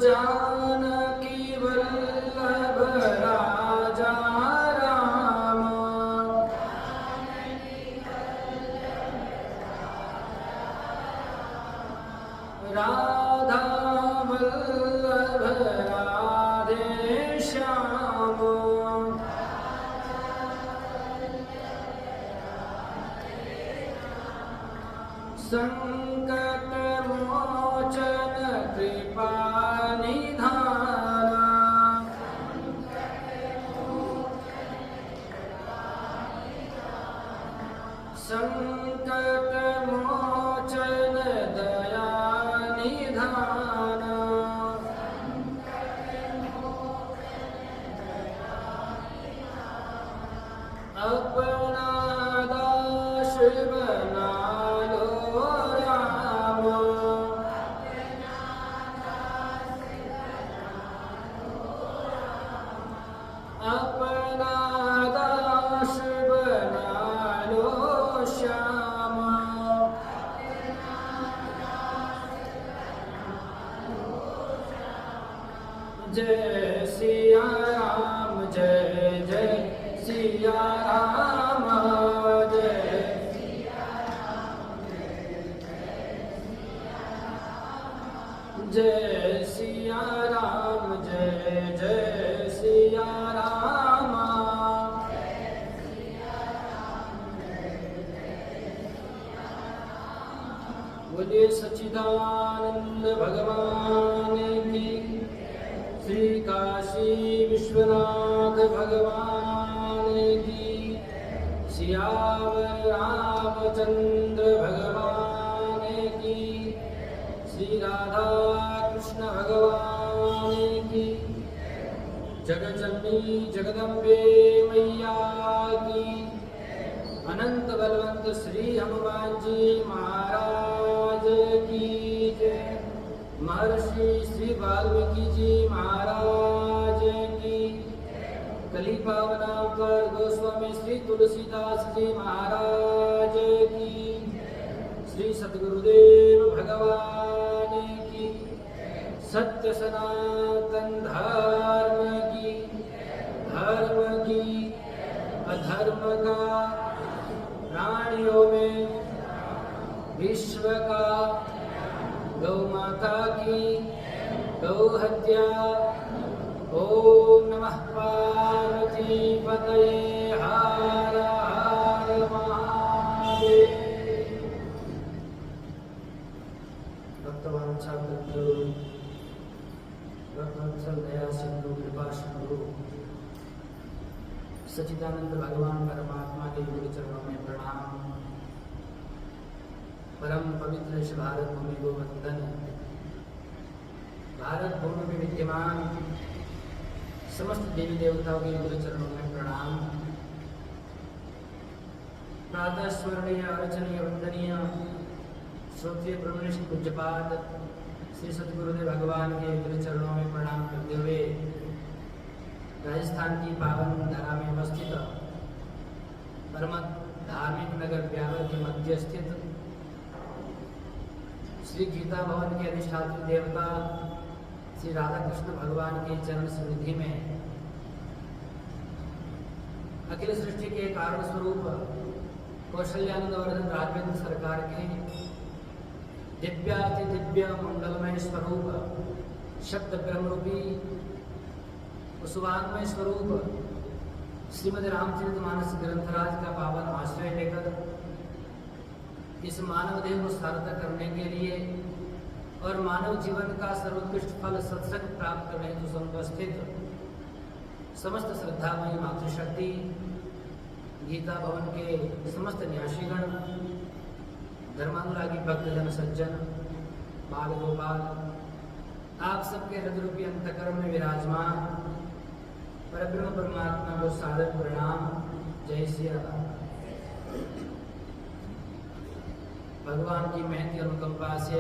जानकी वल्लभ राजा राम। राधा वल्लभ राधे श्याम। संकट मोचन कृपा निधान। संकट मोचन दया निधान। अपना दास बना लो राम। अपना दास बना लो श्याम। जय सिया राम जय जय सिया राम। जय जय सिया राम जय जय सिया राम। बोलिए सच्चिदानंद भगवान की। श्री काशी विश्वनाथ भगवान की। सियावर रामचंद्र भगवान की। श्री राधा कृष्ण भगवान की। जगजननी जगदम्बे मैया की। अनंत बलवंत श्री हनुमान जी महाराज की जय। महर्षि श्री वाल्मीकि जी महाराज की। कली पावनावतार गोस्वामी श्री तुलसीदास जी महाराज की। श्री सद्गुरुदेव भगवान की। सत्य सनातन धर्म की। धर्म की अधर्म का प्राणियों में विश्व का। गौ माता की गौ हत्या। ओम नमः पार्वती पतये हर हर महादेव। भक्तवांछा भक्तवत्सल दया सिंधु कृपा सिंधु सच्चिदानंद भगवान परमात्मा के गुरु चरणों में प्रणाम। परम पवित्र इस भारत भूमि को वंदन। भारत भूमि में विद्यमान समस्त देवी देवताओं के गुरु चरणों में प्रणाम। प्रातः स्मरणीय अर्चनीय वंदनीय श्रोत्रिय ब्रह्मनिष्ठ पूज्यपाद श्री सद्गुरुदेव भगवान के गुरु चरणों में प्रणाम करते हुए राजस्थान की पावन धरा में अवस्थित परम धार्मिक नगर ब्यावर के मध्य स्थित श्री गीता भवन के अधिष्ठात्री देवता श्री राधा कृष्ण भगवान के चरण सन्निधि में अखिल सृष्टि के कारण स्वरूप कौशल्यानंद वर्धन राघवेंद्र सरकार के दिव्याति दिव्य मंगलमय स्वरूप शब्द ब्रह्मरूपी सुवांगमय स्वरूप श्रीमद रामचरितमानस ग्रंथराज का पावन आश्रय लेकर इस मानव देह को सार्थक करने के लिए और मानव जीवन का सर्वोत्कृष्ट फल सत्संग प्राप्त करने हेतु समुपस्थित समस्त श्रद्धामयी मातृशक्ति गीता भवन के समस्त न्यासीगण धर्मानुरागी भक्तजन सज्जन बाल गोपाल आप सबके हृदय रूपी अंतकरण में विराजमान परब्रह्म परमात्मा को सादर प्रणाम। जय श्री राम। भगवान की महती अनुकंपा से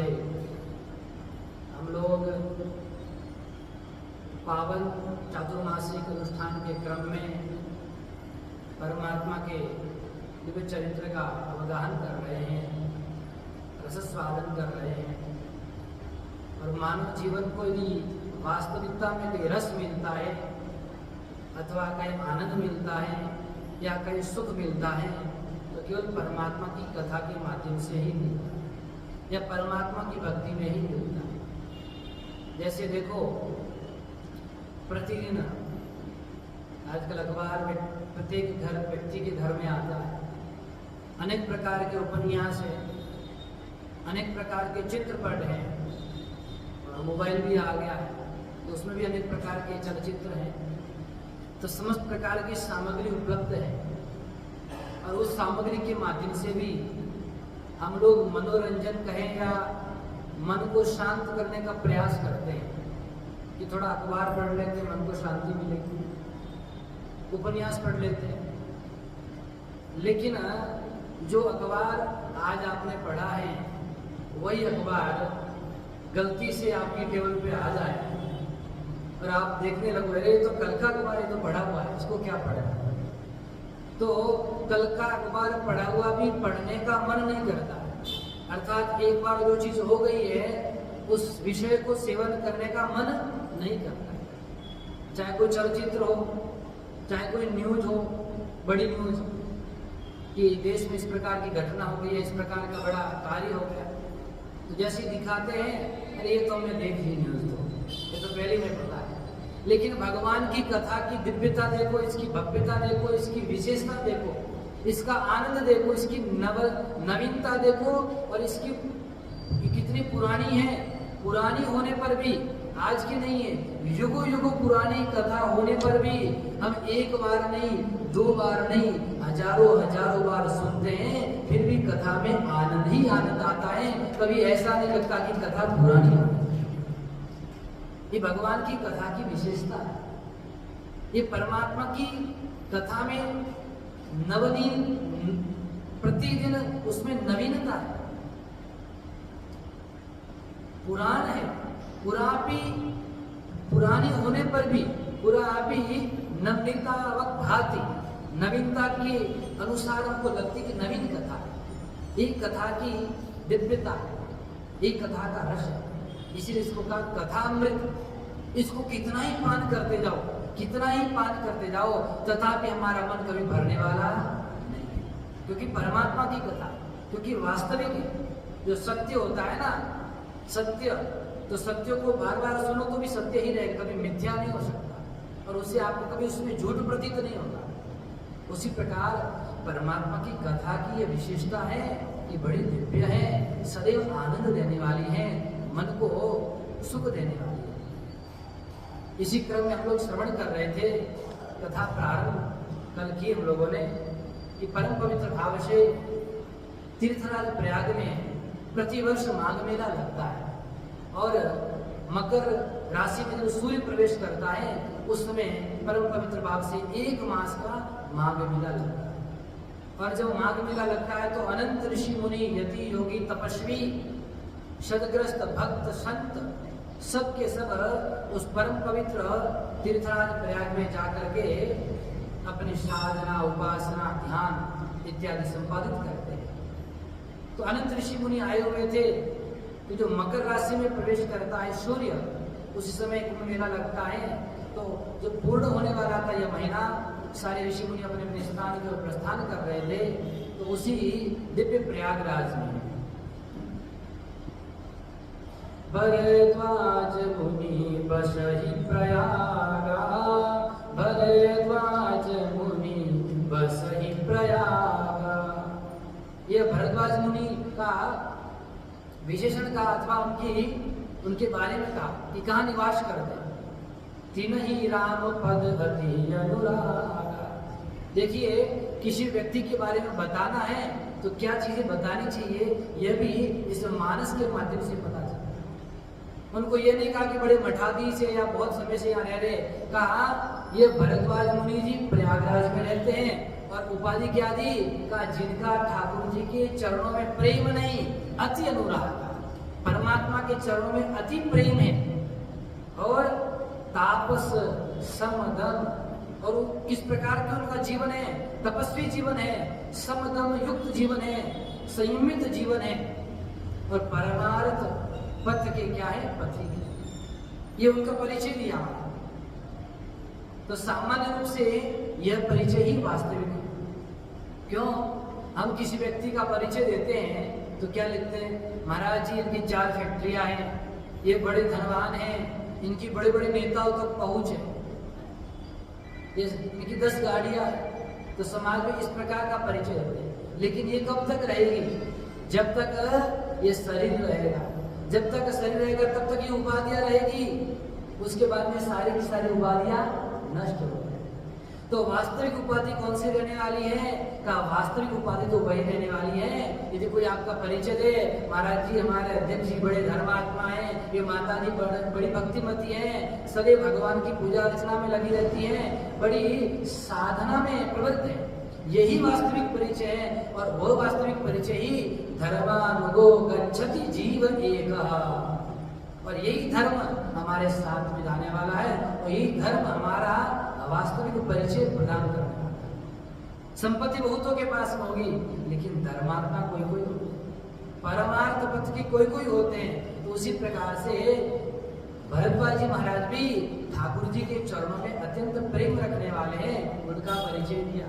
हम लोग पावन चातुर्मासिक अनुष्ठान के क्रम में परमात्मा के दिव्य चरित्र का अवगाहन कर रहे हैं, रसस्वादन कर रहे हैं। और मानव जीवन को यदि वास्तविकता में कहीं रस मिलता है अथवा कहीं आनंद मिलता है या कहीं सुख मिलता है तो केवल परमात्मा की कथा के माध्यम से ही मिलता है या परमात्मा की भक्ति में ही मिलता है। जैसे देखो, प्रतिदिन आजकल अखबार में प्रत्येक घर व्यक्ति के घर में आता है, अनेक प्रकार के उपन्यास हैं, अनेक प्रकार के चित्रपट हैं, और मोबाइल भी आ गया है तो उसमें भी अनेक प्रकार के चलचित्र हैं। तो समस्त प्रकार की सामग्री उपलब्ध है और उस सामग्री के माध्यम से भी हम लोग मनोरंजन कहें या मन को शांत करने का प्रयास करते हैं कि थोड़ा अखबार पढ़ लेते हैं, मन को शांति मिलेगी, उपन्यास पढ़ लेते हैं। लेकिन जो अखबार आज आपने पढ़ा है वही अखबार गलती से आपकी टेबल पे आ जाए और आप देखने लगो, अरे तो कल का अखबार है तो पढ़ा हुआ है, इसको क्या पढ़ा। तो कल का अखबार पढ़ा हुआ भी पढ़ने का मन नहीं करता। अर्थात एक बार जो चीज हो गई है उस विषय को सेवन करने का मन नहीं करता। चाहे कोई चलचित्र हो, चाहे कोई न्यूज हो, बड़ी न्यूज कि देश में इस प्रकार की घटना हो गई है, इस प्रकार का बड़ा कार्य हो गया, तो जैसे दिखाते हैं, अरे ये तो हमने देख ली न्यूज, तो ये तो पहले ही पता है। लेकिन भगवान की कथा की दिव्यता देखो, इसकी भव्यता देखो, इसकी विशेषता देखो, इसका आनंद देखो, इसकी नवीनता देखो, और इसकी कितनी पुरानी है। पुरानी होने पर भी, आज की नहीं है, युगों युगों पुरानी कथा होने पर भी हम एक बार नहीं, दो बार नहीं, हजारों हजारों बार सुनते हैं, फिर भी कथा में आनंद ही आनंद आता है। कभी ऐसा नहीं लगता कि कथा पुरानी है। ये भगवान की कथा की विशेषता है। ये परमात्मा की कथा में नवनीन, प्रतिदिन उसमें नवीनता है। पुराण है, पुरानी होने पर भी पुरानी नवीनता भाती, नवीनता के अनुसार हमको लगती कि नवीन कथा है। एक कथा की दिव्यता है, एक कथा का रस है, इसीलिए इसको कहा कथामृत। इसको कितना ही पान करते जाओ, कितना ही पान करते जाओ, तथापि हमारा मन कभी भरने वाला नहीं है, क्योंकि परमात्मा की कथा, क्योंकि वास्तविक है। जो सत्य होता है ना, सत्य, तो सत्य को बार बार सुनो तो भी सत्य ही रहेगा, कभी मिथ्या नहीं हो सकता, और उससे आपको कभी उसमें झूठ प्रतीत नहीं होता। उसी प्रकार परमात्मा की कथा की ये विशेषता है, ये बड़ी दिव्य है, सदैव आनंद देने वाली है, मन को सुख देने वाली है। इसी क्रम में हम लोग श्रवण कर रहे थे, कथा प्रारंभ कल की हम लोगों ने, कि परम पवित्र भाव से तीर्थराज प्रयाग में प्रतिवर्ष माघ मेला लगता है, और मकर राशि में जब सूर्य प्रवेश करता है उस समय परम पवित्र भाव से 1 मास का माघ मेला लगता है। और जब माघ मेला लगता है तो अनंत ऋषि मुनि, यति, योगी, तपस्वी, शतग्रस्त भक्त, संत, सब के सब उस परम पवित्र तीर्थराज प्रयाग में जाकर के अपनी साधना, उपासना, ध्यान इत्यादि संपादित करते हैं। तो अनंत ऋषि मुनि आए हुए थे। तो जो मकर राशि में प्रवेश करता है सूर्य, उसी समय कुंभ मेला लगता है। तो जो पूर्ण होने वाला था यह महीना, सारे ऋषि मुनि अपने अपने स्थान की ओर प्रस्थान कर रहे थे। तो उसी दिव्य प्रयागराज में भरद्वाज मुनि बसहि प्रयागा, भरद्वाज मुनि बसहि प्रयागा। यह भरद्वाज मुनि का विशेषण का अथवा उनके बारे में कहा कि कहाँ निवास करते हैं। तीन ही राम पद अति अनुरागा। देखिए, किसी व्यक्ति के बारे में बताना है तो क्या चीजें बतानी चाहिए, यह भी इस मानस के माध्यम से पता चलता है। उनको ये नहीं कहा कि बड़े मठाधी से या बहुत समय से यहाँ रह रहे, कहा ये भरद्वाज मुनि जी प्रयागराज में रहते हैं, और उपाधि क्या दी, का जिनका ठाकुर जी के चरणों में प्रेम नहीं, अति अनुराग, परमात्मा के चरणों में अति प्रेम है, और तापस समदम, और किस प्रकार का उनका जीवन है, तपस्वी जीवन है, समदम युक्त जीवन है, संयमित जीवन है, और पथ के क्या है, पथिक, ये उनका परिचय दिया। तो सामान्य रूप से यह परिचय ही वास्तविक है। क्यों? हम किसी व्यक्ति का परिचय देते हैं तो क्या लिखते हैं, महाराज जी इनकी 4 फैक्ट्रियां हैं, ये बड़े धनवान हैं, इनकी बड़े बड़े नेताओं तक पहुंच है, इनकी 10 गाड़ियां हैं। तो समाज में इस प्रकार का परिचय देते हैं। लेकिन ये कब तक रहेगी? जब तक ये शरीर रहेगा। जब तक शरीर रहेगा तब तक ये उपाधियां रहेगी, उसके बाद में सारी की सारी उपाधियां नष्ट हो जाएगी। तो वास्तविक उपाधि कौन सी रहने वाली है? का वास्तविक उपाधि तो वही रहने वाली है। यदि कोई आपका परिचय दे, महाराज जी हमारे अध्यक्ष जी बड़े धर्मात्मा हैं, ये माता जी बड़ी भक्तिमती हैं, सदैव भगवान की पूजा अर्चना में लगी रहती हैं, बड़ी साधना में प्रवृत्त है, यही वास्तविक परिचय है। और वो वास्तविक परिचय ही धर्मानुगो गच्छति जीव एक, और यही धर्म हमारे साथ में जाने वाला है, और यही धर्म हमारा वास्तविक परिचय प्रदान करने वाला है। संपत्ति बहुतों के पास में होगी, लेकिन धर्मात्मा कोई कोई होते हैं, परमार्थ पथ की कोई कोई होते हैं। तो उसी प्रकार से भरद्वाज जी महाराज भी ठाकुर जी के चरणों में अत्यंत प्रेम रखने वाले हैं, उनका परिचय दिया।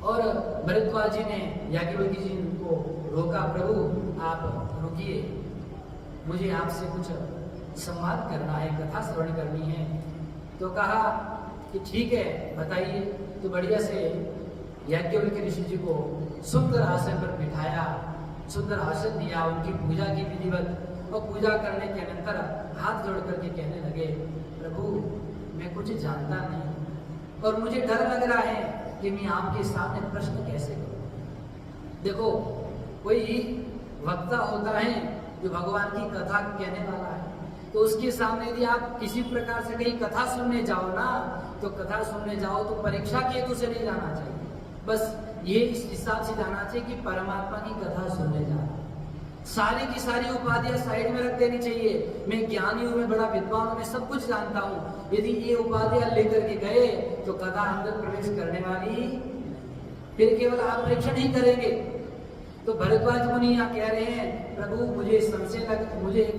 और भरद्वाज जी ने याज्ञवल्क्य जी को रोका, प्रभु आप रुकिए, मुझे आपसे कुछ संवाद करना है, कथा श्रवण करनी है। तो कहा कि ठीक है बताइए। तो बढ़िया से याज्ञवल्क्य ऋषि जी को सुंदर आसन पर बिठाया, सुंदर आसन दिया, उनकी पूजा की विधिवत, और पूजा करने के अनंतर हाथ जोड़ करके कहने लगे, प्रभु मैं कुछ जानता नहीं और मुझे डर लग रहा है कि मैं आपके सामने प्रश्न कैसे करूं। देखो कोई वक्ता होता है जो भगवान की कथा कहने वाला है, तो उसके सामने यदि आप किसी प्रकार से कहीं कथा सुनने जाओ ना, तो कथा सुनने जाओ तो परीक्षा के हेतु से नहीं जाना चाहिए, बस ये इस हिसाब से जाना चाहिए कि परमात्मा की कथा सुनने जा रहा है। सारी की सारी उपाधियां साइड में रख देनी चाहिए। मैं ज्ञानी हूं, मैं बड़ा विद्वान हूं, मैं सब कुछ जानता हूं, यदि ये उपाधियां लेकर के गए तो कथा अंदर प्रवेश करने वाली, फिर केवल आप परीक्षण ही करेंगे। तो भरद्वाज मुनि यहाँ कह रहे हैं, प्रभु मुझे एक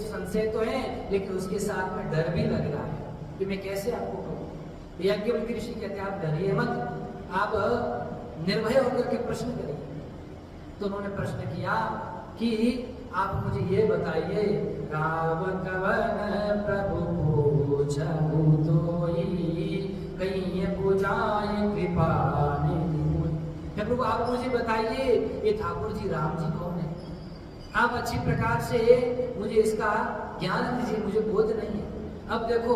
संशय तो है, लेकिन उसके साथ में डर भी लग रहा है कि मैं कैसे आपको कहूँ। याज्ञवल्क्य ऋषि कहते हैं आप डरिए मत, आप निर्भय होकर के प्रश्न करिए। तो उन्होंने प्रश्न किया कि आप मुझे ये बताइए, राम कवन प्रभु पूछहु तोई, कहीं पूजाए कृपा निधि। प्रभु आप मुझे बताइए ये ठाकुर जी राम जी कौन है? आप अच्छी प्रकार से मुझे इसका ज्ञान दीजिए, मुझे बोध नहीं है। अब देखो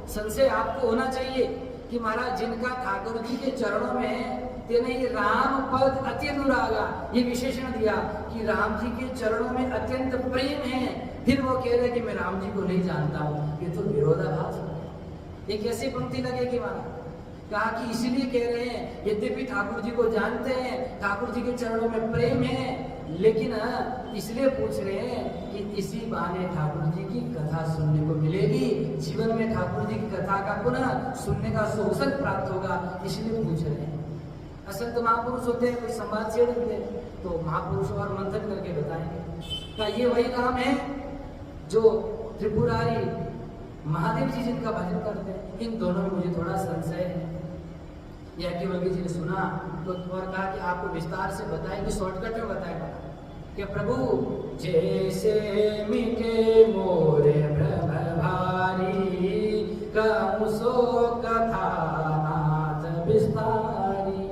संशय आपको होना चाहिए कि महाराज जिनका ठाकुर जी के चरणों में तेने ये राम पद अति अनुरागा, ये विशेषण दिया कि राम जी के चरणों में अत्यंत प्रेम है, फिर वो कह रहे कि मैं राम जी को नहीं जानता हूँ, ये तो विरोधाभास है। ये कैसी पंक्ति लगेगी महाराज? कहा कि इसीलिए कह रहे हैं यद्यपि ठाकुर जी को जानते हैं, ठाकुर जी के चरणों में प्रेम है, लेकिन इसलिए पूछ रहे हैं कि इसी बहाने ठाकुर जी की कथा सुनने को मिलेगी, जीवन में ठाकुर जी की कथा का पुनः सुनने का अवसर प्राप्त होगा, इसलिए पूछ रहे हैं। असल तो महापुरुष होते हैं, कोई संवाद छेड़ देते हैं, तो महापुरुष और मंथन करके बताएंगे। क्या ये वही राम है जो त्रिपुरारी महादेव जी जिनका भजन करते हैं? इन दोनों में मुझे थोड़ा संशय है। याज्ञवल्क्य जी ने सुना तो और कहा कि आपको विस्तार से बताएंगे, शॉर्टकट में बताएगा कि प्रभु जैसे मिटे मोरे भ्रम भारी, कहूं सो कथा नाथ विस्तारी।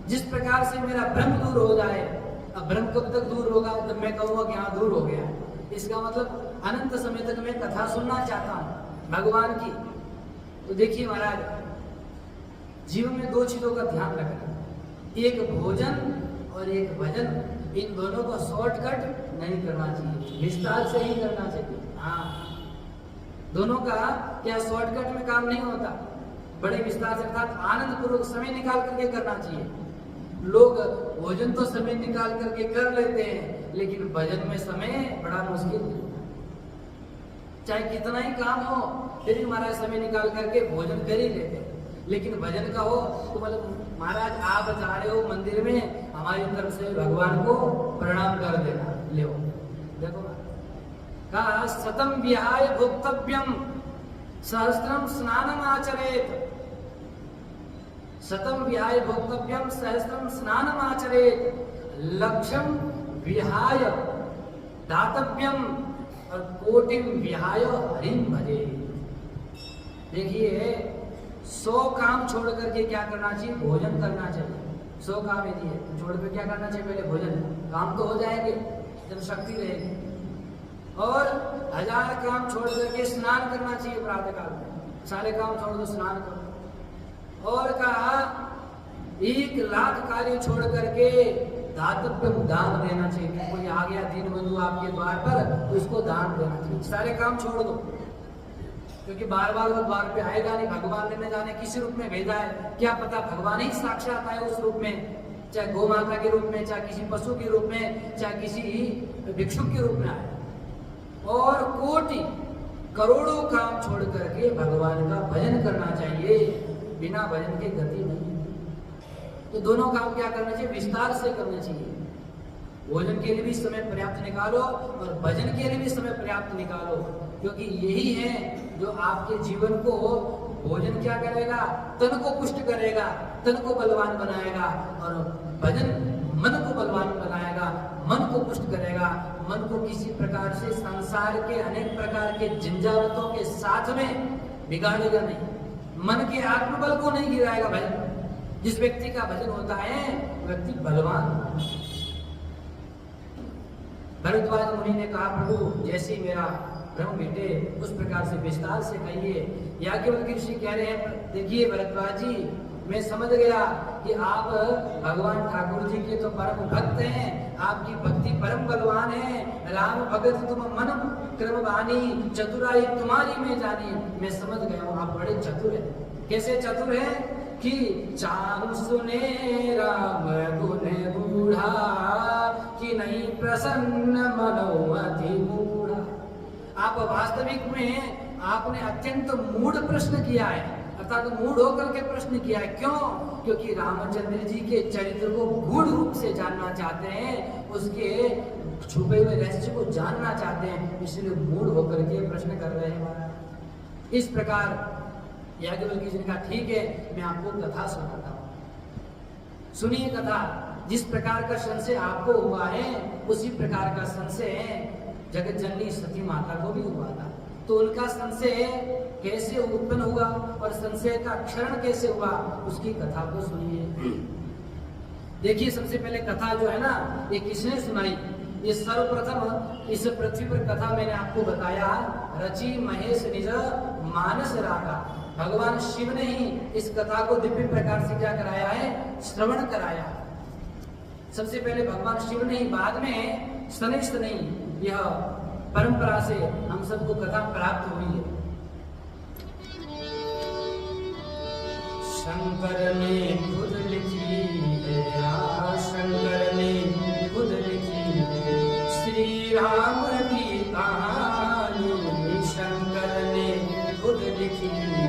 जिस प्रकार से मेरा भ्रम दूर हो जाए, अब भ्रम कब तक दूर होगा? जब मैं कहूँगा कि हाँ दूर हो गया। इसका मतलब अनंत समय तक मैं कथा सुनना चाहता हूँ भगवान की। तो देखिए महाराज, जीवन में 2 चीजों का ध्यान रखना, एक भोजन और एक भजन। इन दोनों को शॉर्टकट नहीं करना चाहिए, विस्तार से ही करना चाहिए। हाँ, दोनों का क्या शॉर्टकट में काम नहीं होता, बड़े विस्तार से अर्थात आनंद पूर्वक समय निकाल करके करना चाहिए। लोग भोजन तो समय निकाल करके कर लेते हैं, लेकिन भजन में समय बड़ा मुश्किल है। चाहे कितना ही काम हो फिर भी महाराज समय निकाल करके भोजन कर ही लेते हैं, लेकिन भजन का हो तो मतलब महाराज आप जा रहे हो मंदिर में, हमारी तरफ से भगवान को प्रणाम कर देना, ले देखो कहा सतम विहाय भोक्तव्यम सहस्त्रम स्नानम आचरेत। सतम विहाय भोक्तव्यम सहस्त्रम स्नानम आचरेत। लक्ष्यम विहाय दातव्यम और कोटिम विहाय हरिम भजे। देखिए 100 काम छोड़ करके क्या करना चाहिए? भोजन करना चाहिए। 100 काम यदि है छोड़ कर क्या करना चाहिए? पहले भोजन। काम तो हो जाएंगे जब शक्ति रहेगी। और 1000 काम छोड़ करके स्नान करना चाहिए प्रातः काल में। सारे काम छोड़ दो, स्नान करो। और कहा 1 लाख कार्य छोड़ करके दातव्य दान देना चाहिए। कोई आ गया दीन बंधु आपके द्वार पर तो उसको दान देना चाहिए। सारे काम छोड़ दो, क्योंकि बार बार वो द्वार पे आएगा नहीं। भगवान ने न जाने किस रूप में भेजा है, क्या पता भगवान ही साक्षात आए उस रूप में, चाहे गौ माता के रूप में, चाहे किसी पशु के रूप में, चाहे किसी भिक्षुक के रूप में आए। और कोटि करोड़ों काम छोड़ करके भगवान का भजन करना चाहिए। बिना भजन के गति नहीं। तो दोनों काम क्या करना चाहिए? विस्तार से करना चाहिए। भोजन के लिए भी समय पर्याप्त निकालो और भजन के लिए भी समय पर्याप्त निकालो, क्योंकि यही है जो आपके जीवन को, भोजन क्या करेगा? तन को पुष्ट करेगा, तन को बलवान बनाएगा। और भजन मन को बलवान बनाएगा, मन को पुष्ट करेगा। मन को किसी प्रकार से संसार के अनेक प्रकार के झंझावतों के साथ में बिगाड़ेगा नहीं। मन के आत्मबल को नहीं गिराएगा भजन। जिस व्यक्ति का भजन होता है व्यक्ति बलवान। भरद्वाज मुनि ने कहा प्रभु जैसे मेरा ब्रह्म बेटे उस प्रकार से विस्तार से कहिए। याज्ञवल्क्य ऋषि कह रहे हैं देखिए भरद्वाज जी, मैं समझ गया कि आप भगवान ठाकुर जी के तो परम भक्त हैं, आपकी भक्ति परम बलवान है। राम भगत तुम मन क्रम बानी, चतुराई तुम्हारी में जानी। मैं समझ गया हूँ आप बड़े चतुर हैं। कैसे चतुर हैं कि चारु सुने राम गुण बूढ़ा, कि नहीं प्रसन्न मनोमति मूढ़ा। आप वास्तविक में आपने अत्यंत मूढ़ प्रश्न किया है, अर्थात मूढ़ होकर के प्रश्न किया है। क्यों? क्योंकि रामचंद्र जी के चरित्र को गूढ़ रूप से जानना चाहते हैं, उसके छुपे हुए रहस्य को जानना चाहते हैं, इसलिए मूढ़ होकर के प्रश्न कर रहे हैं। इस प्रकार याज्ञवल्क्य जी ने कहा ठीक है मैं आपको कथा सुनाता हूँ। सुनिए कथा। जिस प्रकार का संशय आपको हुआ है उसी प्रकार का संशय जगत जननी सती माता को भी हुआ था। तो उनका संशय कैसे उत्पन्न हुआ और संशय का क्षरण कैसे हुआ उसकी कथा को सुनिए। देखिए सबसे पहले कथा जो है ना ये किसने सुनाई? ये सर्वप्रथम इस पृथ्वी पर कथा मैंने आपको बताया रची महेश निज मानस रागा। भगवान शिव ने ही इस कथा को दिव्य प्रकार से क्या कराया है? श्रवण कराया। सबसे पहले भगवान शिव ने ही, बाद में सनिष्ठ नहीं, यह परंपरा से हम सबको कथा प्राप्त हुई है। शंकर ने खुद लिखी है, शंकर ने खुद लिखी है श्री राम की कहानी। शंकर ने खुद लिखी है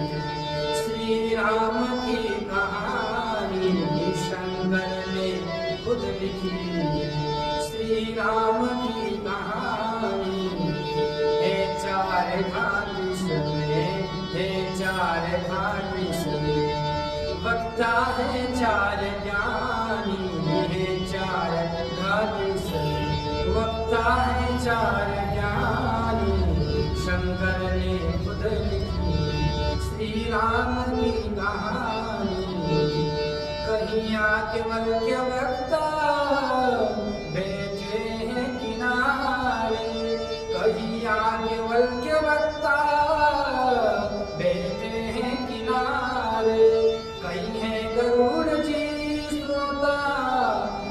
श्री राम की कहानी। शंकर ने खुद लिखी श्री राम की कहानी। हे चार घाट में, हे चार घाट में वक्ता है चार ज्ञानी। हे चार घाट में वक्ता है चार ज्ञानी। शंकर ने खुद लिखी श्री राम की कहानी। कहिया केवल के वक्ता बैठे हैं किनारे। कहिया केवल के वक्ता बैठे हैं किनारे। कहीं है गरुड़ जी श्रोता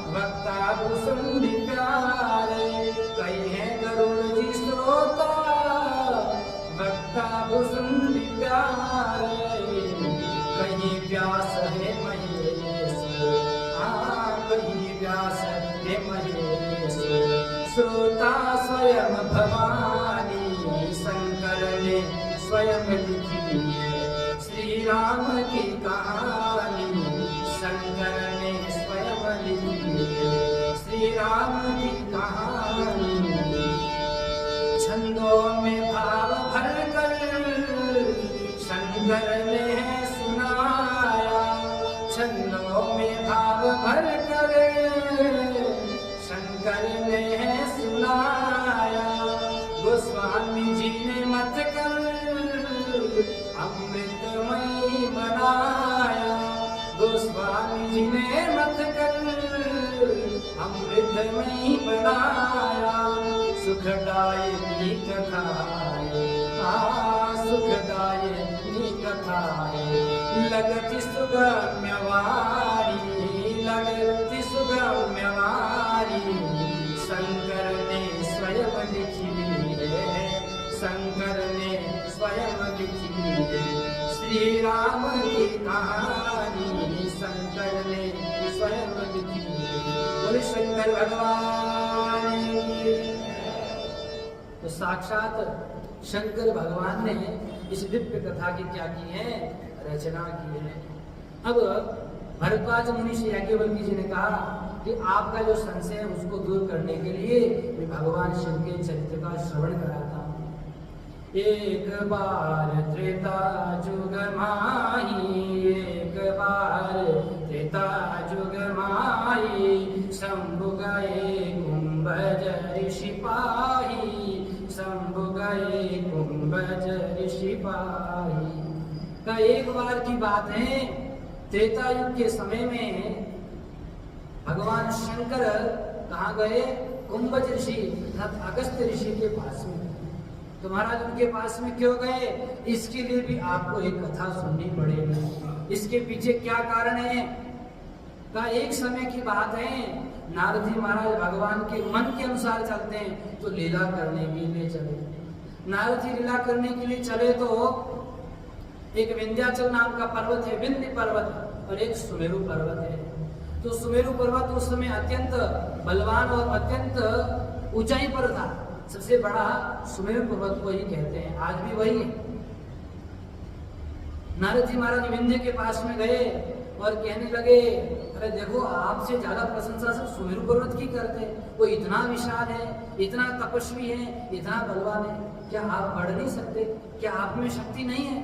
वक्ता भूषण प्यारे। कहीं है गरुड़ जी श्रोता वक्ता भूषण प्यारे। कहीं व्यास है महेश, कहीं व्यास है महेश। श्रोता स्वयं भवानी। शंकर ने स्वयं लिखी है श्री राम की कहानी। शंकर ने स्वयं लिखी है श्री राम की कहानी। छंदो शंकर ने सुनाया छंदों में भाव भर कर, शंकर ने सुनाया गोस्वामी जी ने मत कर अमृतमयी बनाया, गोस्वामी जी ने मत कर अमृतमयी बनाया, सुखदायिनी कथाएं सुखदायिनी कथाएं लगती सुगम्यवारी, लगती सुगम्यवारी, शंकर ने स्वयं लिखी है, शंकर ने स्वयं लिखी है श्री राम की कहानी, शंकर ने स्वयं लिखी है। बोले शंकर भगवान की। तो साक्षात शंकर भगवान ने इस दिव्य कथा की क्या की है, रचना की है। अब भरद्वाज मुनि से याज्ञवल्क्य जी ने कहा कि आपका जो संशय है उसको दूर करने के लिए मैं भगवान शिव के चरित्र का श्रवण कराता हूँ। एक बार त्रेता जुग माही, एक बार त्रेता जुग माही, शंभु गए कुंभज ऋषि पाही, शंभु गए कुंभज ऋषि पाही। का एक बार की बात है, त्रेता युग के समय में भगवान शंकर कहाँ गए, कुंभज ऋषि अगस्त्य ऋषि के पास में। तो महाराज उनके पास में क्यों गए, इसके लिए भी आपको एक कथा सुननी पड़ेगी। इसके पीछे क्या कारण है, का एक समय की बात है, नारद जी महाराज भगवान के मन के अनुसार चलते हैं, तो लीला करने के लिए चले। नारद जी लीला करने के लिए चले तो एक विंध्याचल नाम का पर्वत है, विंध्य पर्वत, और एक सुमेरु पर्वत है। तो सुमेरु पर्वत उस समय अत्यंत बलवान और अत्यंत ऊंचाई पर था। सबसे बड़ा सुमेरु पर्वत को ही कहते हैं, आज भी वही है। नारद जी महाराज विंध्य के पास में गए और कहने लगे, अरे देखो आपसे ज्यादा प्रशंसा सब सुमेरु पर्वत की करते हैं, वो इतना विशाल है, इतना तपस्वी है, इतना बलवान है, क्या आप बढ़ नहीं सकते, क्या आप में शक्ति नहीं है?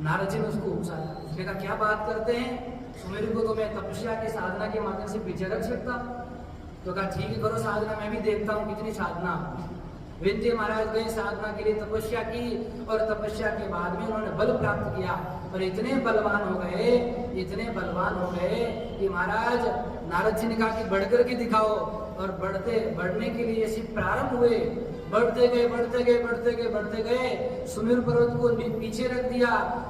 नारद जी ने उसको उकसाया, उसने कहा क्या बात करते हैं, सुमेरु को तो मैं तपस्या की साधना के माध्यम से पीछे रख सकता हूँ। तो कहा ठीक है करो साधना, मैं भी देखता हूँ कितनी साधना। विंध्य महाराज गए साधना के लिए, तपस्या की, और तपस्या के बाद में उन्होंने बल प्राप्त किया और इतने बलवान हो गए, इतने बलवान हो गए कि महाराज नारद जी ने कहा कि बढ़कर के दिखाओ, और बढ़ने के लिए ऐसे प्रारंभ हुए, बढ़ते गए बढ़ते गए बढ़ते गए बढ़ते गए, सुमेरु पर्वत को पीछे रख दिया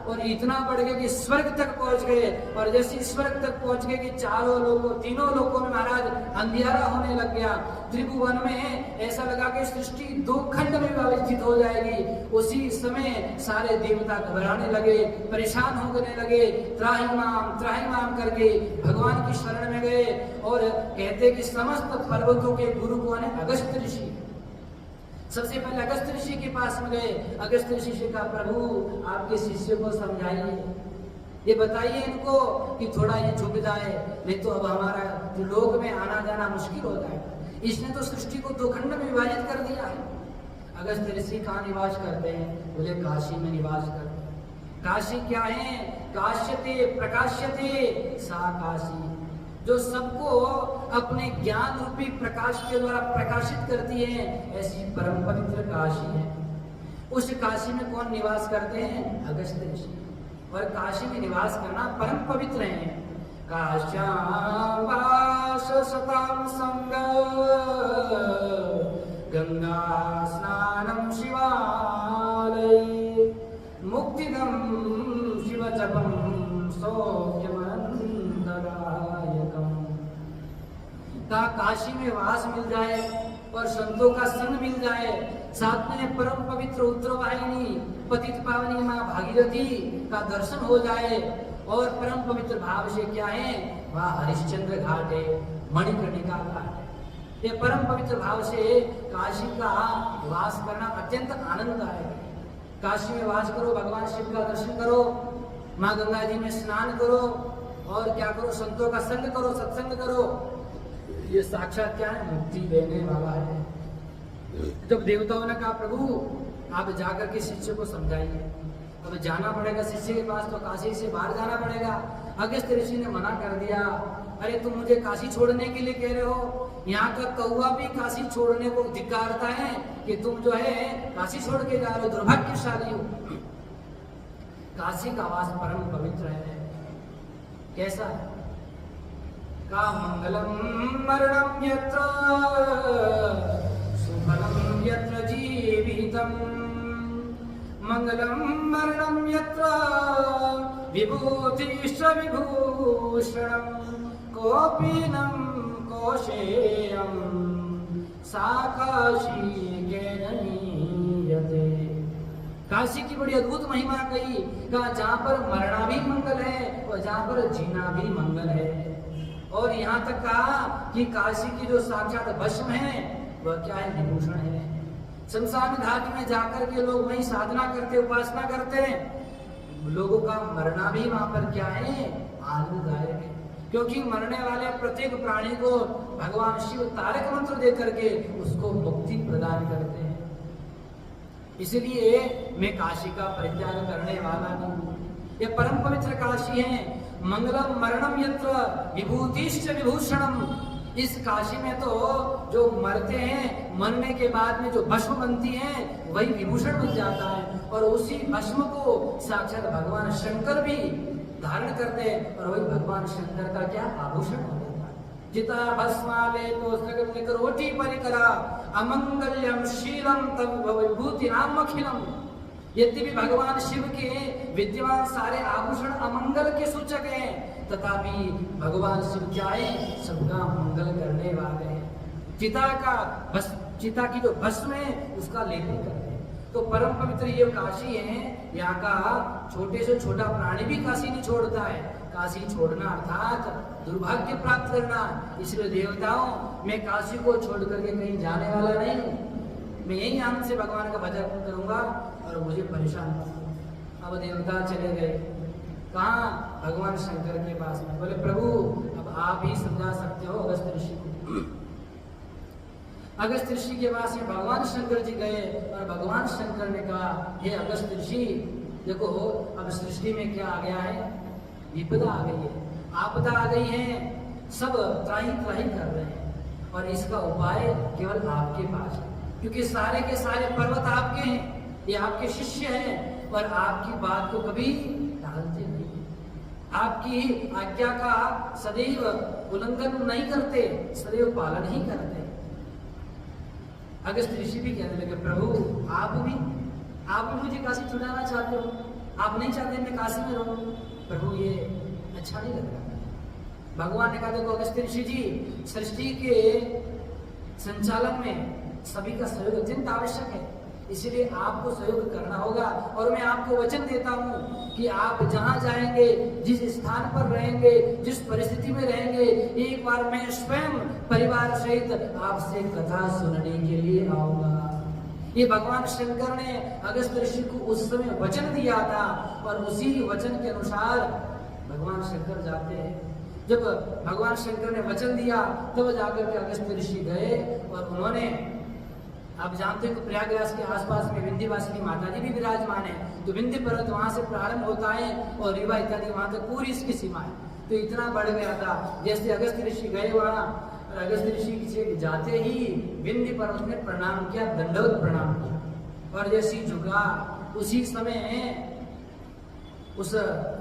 और इतना बढ़ गए कि स्वर्ग तक पहुंच गए। और जैसे स्वर्ग तक पहुंच गए कि चारों लोगों, तीनों लोगों में महाराज अंधियारा होने लग गया। त्रिभुवन में ऐसा लगा कि सृष्टि दो खंड में विभाजित हो जाएगी। उसी समय सारे देवता घबराने लगे, परेशान होने लगे, त्राही माम करके भगवान की शरण में गए। और कहते कि समस्त पर्वतों के गुरु कौन है, अगस्त्य ऋषि। सबसे पहले अगस्त्य ऋषि के पास में गए। अगस्त्य ऋषि से कहा, प्रभु आपके शिष्य को समझाइए, ये बताइए इनको कि थोड़ा ये झुक जाए, नहीं तो अब हमारा लोक में आना जाना मुश्किल हो जाएगा। इसने तो सृष्टि को दो खंड में विभाजित कर दिया है। अगस्त्य ऋषि कहाँ निवास करते हैं, बोले काशी में निवास करते हैं। काशी क्या है, काश्यते प्रकाश्यते सा काशी, जो सबको अपने ज्ञान रूपी प्रकाश के द्वारा प्रकाशित करती है, ऐसी परम पवित्र काशी है। उस काशी में कौन निवास करते हैं, अगस्त्य ऋषि। और काशी में निवास करना परम पवित्र है। काश्याम वास सताम संग गंगा स्नानम शिवालय मुक्तिदम शिव जपम सौख्यमनंददायकम। काशी में वास मिल जाए और संतों का संग मिल जाए, साथ में परम पवित्र उत्तरवाहिनी पतित पावनी माँ भागीरथी का दर्शन हो जाए, और परम पवित्र भाव से क्या है, वहाँ हरिश्चंद्र घाट है, मणिकर्णिका घाट है। ये परम पवित्र भाव से काशी का वास करना अत्यंत आनंददायक है। काशी में वास करो, भगवान शिव का दर्शन करो, माँ गंगा जी में स्नान करो, और क्या करो, संतों का संग करो, सत्संग करो। ये साक्षात क्या है, मुक्ति देने वाला है। जब देवताओं ने कहा प्रभु आप जाकर के शिष्य को समझाइए, अब जाना पड़ेगा शिष्य के पास, तो काशी से बाहर जाना पड़ेगा। अगस्त्य ऋषि ने मना कर दिया, अरे तुम मुझे काशी छोड़ने के लिए कह रहे हो, यहाँ का कौवा भी काशी छोड़ने को धिक्कारता है कि तुम जो है काशी छोड़ के जा रहे हो, दुर्भाग्यशाली हो। काशी का वास परम पवित्र है। कैसा है? का मंगलम मरणम यत्र सुफलम यत्र जीवितम, मंगलम मरणम यत्र विभूतिश्च विभूषणम, कोपिनम कोशेयम सा काशी ज्ञानीयते। काशी की बड़ी अद्भुत महिमा कही, कहा जहाँ पर मरना भी मंगल है और जहाँ पर जीना भी मंगल है। और यहाँ तक कहा कि काशी की जो साक्षात भस्म है वह क्या है? विभूषण है। शमशान घाट में जाकर के लोग वहीं साधना करते, उपासना करते हैं। लोगों का मरना भी वहां पर क्या है? आनंददायक है, क्योंकि मरने वाले प्रत्येक प्राणी को भगवान शिव तारक मंत्र दे करके उसको मुक्ति प्रदान करते हैं। इसलिए मैं काशी का परित्याग करने वाला हूँ। ये परम पवित्र काशी है। मंगलम मरणम यत्र विभूतिश्च विभूषणम। इस काशी में तो जो मरते हैं, मरने के बाद में जो भस्म बनती है वही विभूषण बन जाता है, और उसी भस्म को साक्षात भगवान शंकर भी धारण करते हैं, और वही भगवान शंकर का क्या आभूषण हो जाता है। जिता भस्मालेपो सकल करोटी परिकरा अमंगल्यम शीलम तब विभूति नाम अखिलम। यद्यपि भगवान शिव के विद्यमान सारे आभूषण अमंगल के सूचक हैं, तथापि भगवान शिव क्या है? सबका मंगल करने वाले हैं। चिता की जो भस्म है उसका लेपन करते हैं। तो परम पवित्र ये काशी है। यहाँ का छोटे से छोटा प्राणी भी काशी नहीं छोड़ता है। काशी छोड़ना अर्थात दुर्भाग्य प्राप्त करना। इसलिए देवताओं, मैं काशी को छोड़ करके कहीं जाने वाला नहीं हूँ। मैं यही आनंद से भगवान का भजन करूंगा और मुझे परेशान करूंगा। अब देवता चले गए कहाँ? भगवान शंकर के पास में। बोले प्रभु अब आप ही समझा सकते हो अगस्त्य ऋषि को। अगस्त्य ऋषि के पास में भगवान शंकर जी गए और भगवान शंकर ने कहा, हे अगस्त्य ऋषि, देखो अब सृष्टि में क्या आ गया है? विपदा आ गई है, आपदा आ गई है, सब त्राही त्राही कर रहे हैं, और इसका उपाय केवल आपके पास है, क्योंकि सारे के सारे पर्वत आपके हैं, ये आपके शिष्य हैं, और आपकी बात को कभी टालते नहीं, आपकी आज्ञा का सदैव उल्लंघन नहीं करते, सदैव पालन ही करते। अगस्त्य ऋषि भी कहने लगे, प्रभु आप भी मुझे काशी छुड़ाना चाहते हो, आप नहीं चाहते मैं काशी में रहूं? प्रभु ये अच्छा नहीं लग रहा। भगवान ने कहा, देखो अगस्त्य ऋषि जी, सृष्टि के संचालन में सभी का सहयोग अत्यंत आवश्यक है, इसलिए आपको सहयोग करना होगा। और मैं आपको वचन देता हूँ कि आप जहाँ जाएंगे, जिस स्थान पर रहेंगे, जिस परिस्थिति में रहेंगे, एक बार मैं स्वयं परिवार सहित आपसे कथा सुनने के लिए आऊंगा। ये भगवान शंकर ने अगस्त्य ऋषि को उस समय वचन दिया था, और उसी वचन के अनुसार भगवान शंकर जाते हैं। जब भगवान शंकर ने वचन दिया तब जाकर के अगस्त्य ऋषि गए, और उन्होंने, आप जानते हो प्रयागराज के आसपास में विंध्यवासिनी माता जी भी विराजमान है, तो विंध्य पर्वत वहां से प्रारंभ होता है और रीवा इत्यादि वहां तक पूरी इसकी सीमा है। तो इतना बढ़ गया था, जैसे अगस्त्य ऋषि गए वहां, अगस्त्य ऋषि किसी जाते ही विंध्य पर्वत ने प्रणाम किया, दंडवत प्रणाम किया, और जैसी झुका उसी समय उस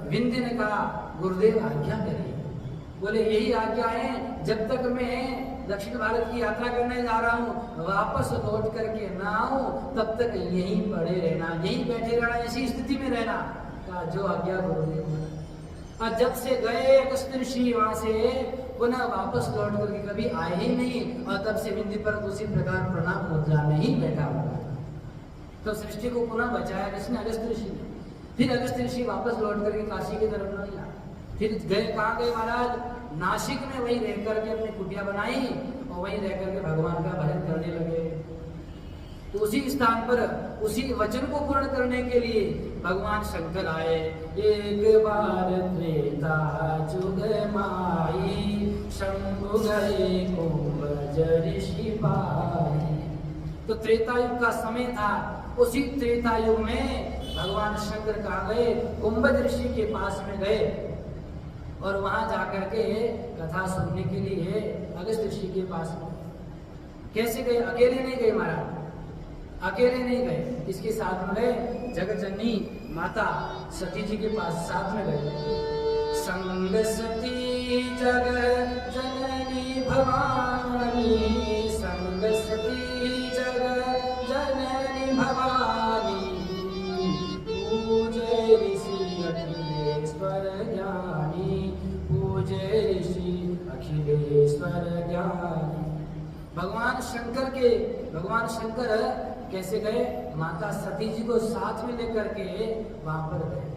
विंध्य ने कहा, गुरुदेव आज्ञा करिए। बोले यही आज्ञा है, जब तक मैं दक्षिण भारत की यात्रा करने जा रहा हूँ, वापस लौट करके ना आऊं, तब तक यहीं पड़े रहना, यहीं बैठे रहना, इसी स्थिति में रहना। कहा जो आज्ञा गुरुदेव। और जब से गए अगस्त्य ऋषि वहां से पुनः वापस लौट करके कभी आए ही नहीं, और तब से विंध्य पर उसी प्रकार प्रणाम मुद्रा में ही बैठा हुआ। तो सृष्टि को पुनः बचाया किसने? अगस्त्य ऋषि ने। फिर अगस्त्य ऋषि वापस लौट करके काशी की तरफ नहीं आए। फिर गए कहाँ गए महाराज? नासिक में वहीं रह करके अपनी कुटिया बनाई और वहीं रह करके भगवान का भजन करने लगे। तो उसी स्थान पर उसी वचन को पूर्ण करने के लिए भगवान शंकर आए। एक बार त्रेता जुग माई, शंभु गए कुंभ ऋषि पाई। तो त्रेता युग का समय था। उसी त्रेता युग में भगवान शंकर कहाँ गए? कुंभज ऋषि के पास में गए और वहां जाकर के कथा सुनने के लिए अगस्त्य ऋषि के पास में। कैसे गए? अकेले नहीं गए महाराज, अकेले नहीं गए, इसके साथ में गए जगतजननी माता सती जी के पास साथ में गए। संग सती जग जननी भवानी, संग सती जग जननी भवानी, पूजे ऋषि अखिलेश्वर ज्ञानी, पूजे ऋषि अखिलेश्वर ज्ञानी। भगवान शंकर कैसे गए? माता सती जी को साथ में लेकर के वहां पर गए।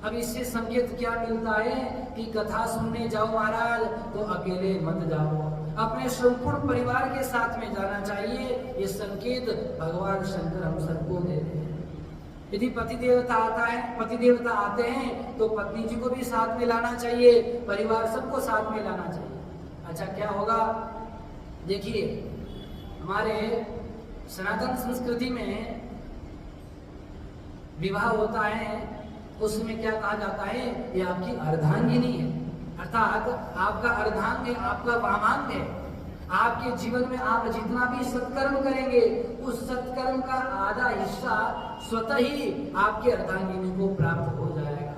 अब इससे संकेत क्या मिलता है कि कथा सुनने जाओ महाराज तो अकेले मत जाओ, अपने संपूर्ण परिवार के साथ में जाना चाहिए। ये संकेत भगवान शंकर हम सबको दे रहे हैं। यदि पति देवता आते हैं तो पत्नी जी को भी साथ में लाना चाहिए, परिवार सबको साथ में लाना चाहिए। अच्छा क्या होगा? देखिए हमारे सनातन संस्कृति में विवाह होता है, उसमें क्या कहा जाता है? ये आपकी अर्धांगिनी है, अर्थात आपका अर्धांग है, आपका वामांग है। आपके जीवन में आप जितना भी सत्कर्म करेंगे उस सत्कर्म का आधा हिस्सा स्वतः ही आपके अर्धांगिनी को प्राप्त हो जाएगा।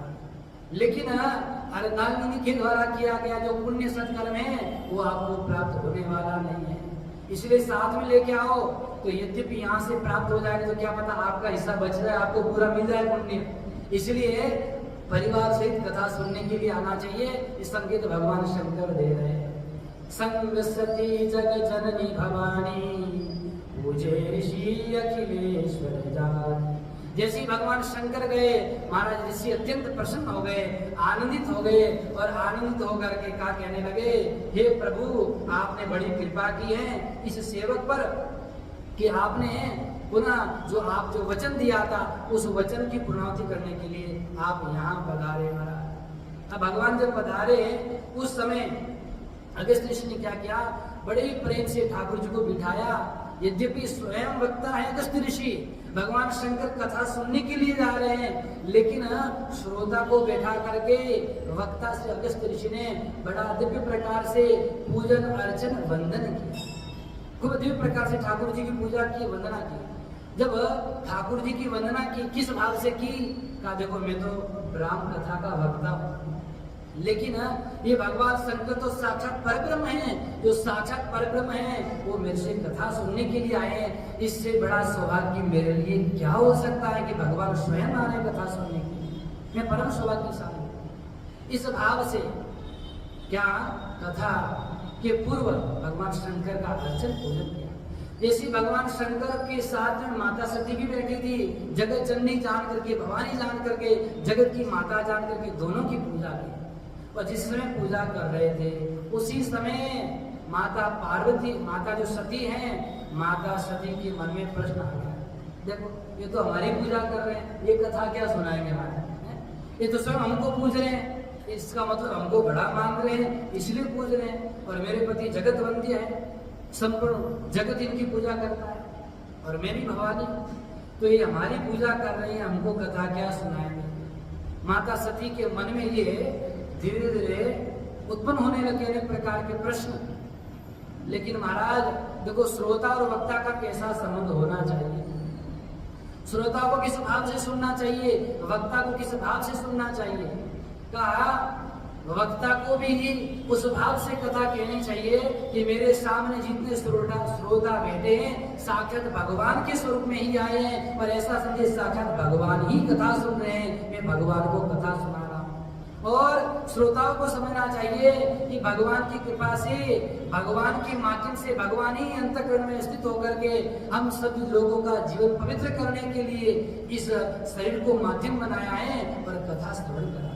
लेकिन अर्धांगिनी के द्वारा किया गया जो पुण्य सत्कर्म है वो आपको प्राप्त होने वाला नहीं है। इसलिए साथ में लेके आओ तो यद्यपि यहाँ से प्राप्त हो जाएगा तो क्या पता आपका हिस्सा बच जाए, आपको पूरा मिल जाए पुण्य। इसलिए परिवार सहित कथा सुनने के लिए आना चाहिए। इस संकेत भगवान शंकर दे रहे हैं। संग सती जग जननी भवानी, पूजे ऋषि अखिलेश्वर जानी। जैसे ही भगवान शंकर गए महाराज ऋषि अत्यंत प्रसन्न हो गए, आनंदित हो गए और आनंदित होकर के क्या कहने लगे? हे प्रभु आपने बड़ी कृपा की है इस सेवक पर कि आपने पुनः जो वचन दिया था उस वचन की पूर्णाहुति करने के लिए आप यहाँ पधारे महाराज। अब भगवान जब पधारे उस समय अगस्त्य ऋषि ने क्या किया? बड़े ही प्रेम से ठाकुर जी को बिठाया। यद्यपि स्वयं वक्ता है अगस्त्य ऋषि, भगवान शंकर कथा सुनने के लिए जा रहे हैं, लेकिन श्रोता को बैठा करके वक्ता से अगस्त्य ऋषि ने बड़ा दिव्य प्रकार से पूजन अर्चन वंदन किया। खूब दिव्य प्रकार से ठाकुर जी की पूजा की, वंदना की। जब ठाकुर जी की वंदना की किस भाव से की? कहा देखो मैं तो राम कथा का वक्ता हूँ, लेकिन ये भगवान शंकर तो साक्षात परब्रह्म है, जो साक्षात परब्रह्म है वो मेरे से कथा सुनने के लिए आए हैं। इससे बड़ा सौभाग्य मेरे लिए क्या हो सकता है कि भगवान स्वयं आ रहे कथा सुनने के लिए। मैं परम सौभाग्यशाली हूँ। इस भाव से क्या कथा के पूर्व भगवान शंकर का अर्चन पूजन किया। जैसे भगवान शंकर के साथ में माता सती भी बैठी थी, जगत जननी जान करके, भवानी जान करके, जगत की माता जान करके दोनों की पूजा की। और जिस समय पूजा कर रहे थे उसी समय माता पार्वती, माता जो सती हैं, माता सती के मन में प्रश्न आ गया, देखो ये तो हमारी पूजा कर रहे हैं, ये कथा क्या सुनाएंगे हमारे? ये तो स्वयं हमको पूज रहे हैं, इसका मतलब हमको बड़ा मान रहे हैं इसलिए पूज रहे हैं। और मेरे पति जगत वंद्य है, संपूर्ण जगत इनकी पूजा करता है और मैं भी भवानी, तो ये हमारी पूजा कर रही है, हमको कथा क्या सुनाएंगे? माता सती के मन में ये धीरे धीरे उत्पन्न होने लगे अनेक प्रकार के प्रश्न। लेकिन महाराज देखो श्रोता और वक्ता का कैसा संबंध होना चाहिए? श्रोता को किस भाव से सुनना चाहिए, वक्ता को किस भाव से सुनना चाहिए? कहा वक्ता को भी उस भाव से कथा कहनी चाहिए कि मेरे सामने जितने श्रोता बैठे हैं साक्षात भगवान के स्वरूप में ही आए हैं और ऐसा समझे साक्षात भगवान ही कथा सुन रहे हैं, मैं भगवान को कथा सुना रहा हूं। और श्रोताओं को समझना चाहिए कि भगवान की कृपा से, भगवान के माध्यम से, भगवान ही अंतःकरण में स्थित होकर के हम सभी लोगों का जीवन पवित्र करने के लिए इस शरीर को माध्यम बनाया है और कथा श्रवण करा।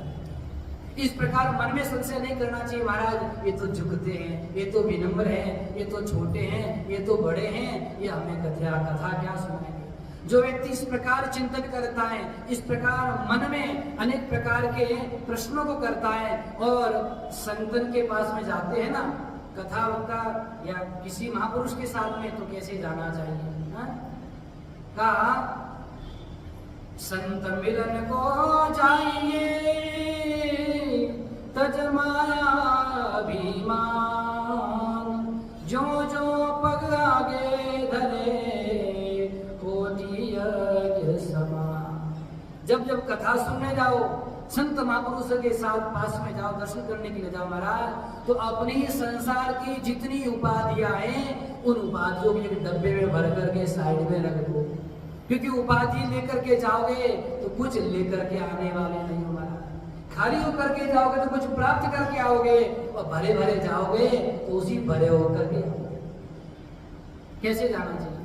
इस प्रकार मन में संशय नहीं करना चाहिए महाराज ये तो झुकते हैं, ये तो विनम्र हैं, ये तो छोटे हैं, ये तो बड़े हैं, ये हमें कथा क्या सुनाएंगे। जो व्यक्ति इस प्रकार चिंतन करता है, इस प्रकार मन में अनेक प्रकार के प्रश्नों को करता है और संतन के पास में जाते हैं ना, कथा वक्ता या किसी महापुरुष के साथ में, तो कैसे जाना चाहिए? कहा संत मिलन को जाइए तज माया अभिमान, जो जो पग आगे धरे कोटि यज्ञ समान। जब जब कथा सुनने जाओ, संत महापुरुषों के साथ पास में जाओ, दर्शन करने के लिए जाओ महाराज, तो अपनी संसार की जितनी उपाधियां हैं उन उपाधियों को एक डब्बे में भर करके साइड में रख दो, क्योंकि उपाधि लेकर के जाओगे तो कुछ लेकर के आने वाले नहीं हो महाराज। खाली होकर के जाओगे तो कुछ प्राप्त करके आओगे, और भरे भरे जाओगे तो उसी भरे होकर के आओगे। कैसे जाना चाहिए?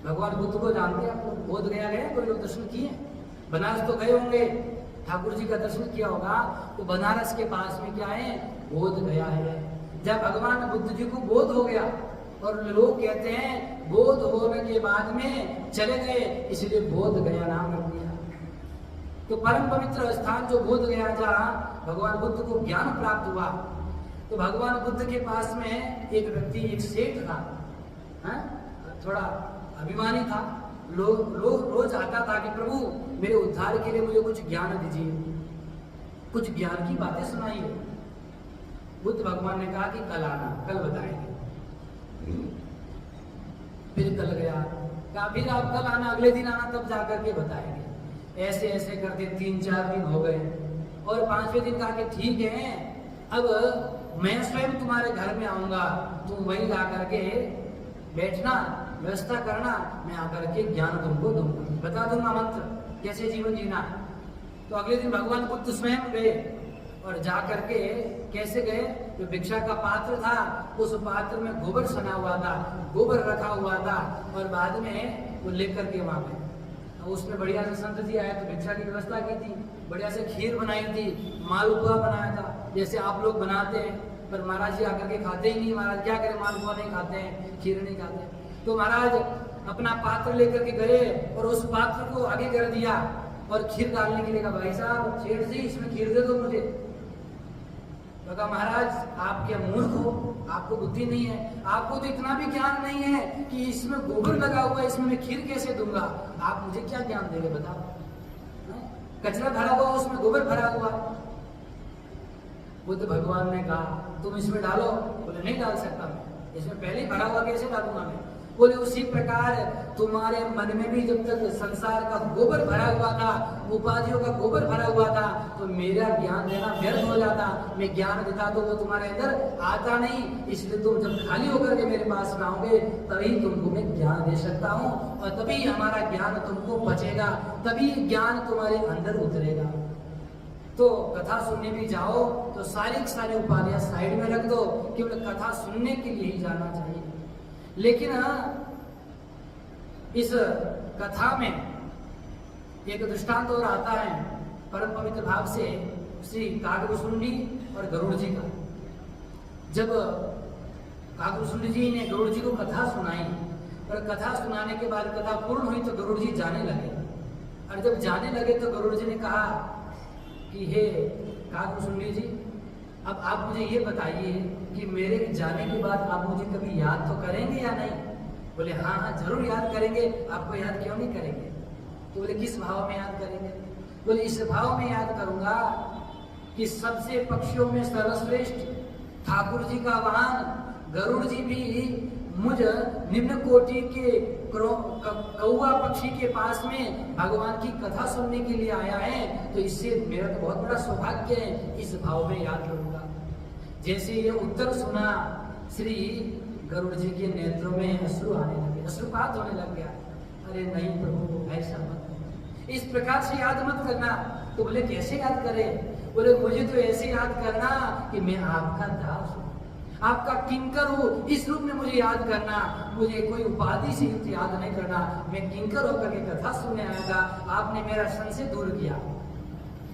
भगवान बुद्ध को जानते हैं आप लोग? बोध गया गए, कोई लोग दर्शन किए? बनारस तो गए होंगे, ठाकुर जी का दर्शन किया होगा। तो बनारस के पास में क्या है? बोध गया है। जब भगवान बुद्ध जी को बोध हो गया, और लोग कहते हैं बोध होने के बाद में चले गए, इसलिए बोध गया नाम रख दिया। तो परम पवित्र स्थान जो बोध गया, जहाँ भगवान बुद्ध को ज्ञान प्राप्त हुआ, तो भगवान बुद्ध के पास में एक व्यक्ति, एक सेठ था, थोड़ा अभिमानी था। रोज आता था कि प्रभु मेरे उद्धार के लिए मुझे कुछ ज्ञान दीजिए, कुछ ज्ञान की बातें सुनाइए। बुद्ध भगवान ने कहा कि कल आना, कल बताएंगे। फिर कल गया, कहा फिर आप कल आना, अगले दिन आना, तब जाकर के बताएंगे। ऐसे ऐसे करते 3-4 दिन हो गए, और 5वें दिन कहा कि ठीक है, अब मैं स्वयं तुम्हारे घर में आऊंगा, तुम वहीं ला करके बैठना, व्यवस्था करना, मैं आकर के ज्ञान तुमको दूंगा, बता दूंगा मंत्र कैसे जीवन जीना। तो अगले दिन भगवान बुद्ध स्वयं गए, और जा करके कैसे गए? जो भिक्षा का पात्र था, उस पात्र में गोबर सना हुआ था, गोबर रखा हुआ था, और बाद में वो लेकर के वहां गए। उसमें बढ़िया से संत जी आए तो भिक्षा की व्यवस्था की थी, बढ़िया से खीर बनाई थी, मालपुआ बनाया था, जैसे आप लोग बनाते हैं। पर महाराज जी आकर के खाते ही नहीं। महाराज क्या करें, मालपुआ नहीं खाते हैं, खीर नहीं खाते। तो महाराज अपना पात्र लेकर के गए, और उस पात्र को आगे कर दिया, और खीर डालने के लिए कहा, भाई साहब सेठ जी इसमें खीर दे दो मुझे। तो कहा, महाराज आप क्या मूर्ख हो, आपको बुद्धि नहीं है, आपको तो इतना भी ज्ञान नहीं है कि इसमें गोबर लगा हुआ है, इसमें मैं खीर कैसे दूंगा, आप मुझे क्या ज्ञान देंगे बताओ? कचरा भरा हुआ, उसमें गोबर भरा हुआ। बुद्ध भगवान ने कहा तुम इसमें डालो। बोले नहीं डाल सकता मैं, इसमें पहले ही भरा हुआ कैसे डालूंगा मैं? बोले उसी प्रकार तुम्हारे मन में भी जब तक संसार का गोबर भरा हुआ था, उपाधियों का गोबर भरा हुआ था, तो मेरा ज्ञान देना व्यर्थ हो जाता। मैं ज्ञान देता तो वो तुम्हारे अंदर आता नहीं, इसलिए तुम जब खाली होकर के मेरे पास में आओगे तभी तुमको मैं ज्ञान दे सकता हूँ, और तभी हमारा ज्ञान तुमको बचेगा, तभी ज्ञान तुम्हारे अंदर उतरेगा। तो कथा सुनने भी जाओ तो सारी उपाधियां साइड में रख दो, केवल कथा सुनने के लिए ही जाना चाहिए। लेकिन इस कथा में एक दृष्टांत और आता है परम पवित्र भाव से, श्री काकभुसुंडी और गरुड़ जी का। जब काकभुसुंडी जी ने गरुड़ जी को कथा सुनाई, और कथा सुनाने के बाद कथा पूर्ण हुई तो गरुड़ जी जाने लगे। और जब जाने लगे तो गरुड़ जी ने कहा कि हे काकभुसुंडी जी, अब आप मुझे ये बताइए कि मेरे जाने के बाद आप मुझे कभी याद तो करेंगे या नहीं? बोले हाँ हाँ जरूर याद करेंगे, आपको याद क्यों नहीं करेंगे? तो बोले किस भाव में याद करेंगे? बोले इस भाव में याद करूंगा कि सबसे पक्षियों में सर्वश्रेष्ठ ठाकुर जी का वाहन गरुड़ जी भी मुझ निम्न कोटि के कौवा पक्षी के पास में भगवान की कथा सुनने के लिए आया है, तो इससे मेरा तो बहुत बड़ा सौभाग्य है, इस भाव में याद करूंगा। जैसे ये उत्तर सुना, श्री गरुड़ जी के नेत्रों में अश्रु आने लगे, अश्रुपात होने लग गया। अरे नहीं प्रभु ऐसा मत, इस प्रकार से याद मत करना। तो बोले कैसे याद करे? बोले मुझे तो ऐसे याद करना कि मैं आपका दास हूँ, आपका किंकर हूँ, इस रूप में मुझे याद करना। मुझे कोई उपाधि से युक्त याद नहीं करना, मैं किंकर होकर के कथा सुनने आया था, आपने मेरा संशय दूर किया,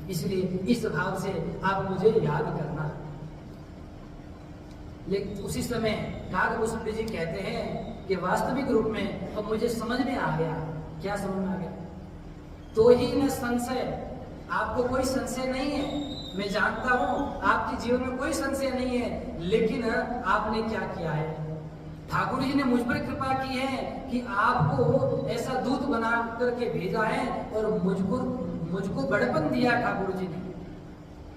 इसलिए इस भाव से आप मुझे याद करना। लेकिन उसी समय काकभुसुंडी जी कहते हैं कि वास्तविक रूप में अब मुझे समझ में आ गया। क्या समझ में आ गया? तो ही न संशय, आपको कोई संशय नहीं है, मैं जानता हूं आपके जीवन में कोई संशय नहीं है, लेकिन आपने क्या किया है? ठाकुर जी ने मुझ पर कृपा की है कि आपको ऐसा दूत बना करके भेजा है और मुझको बड़पन दिया ठाकुर जी ने।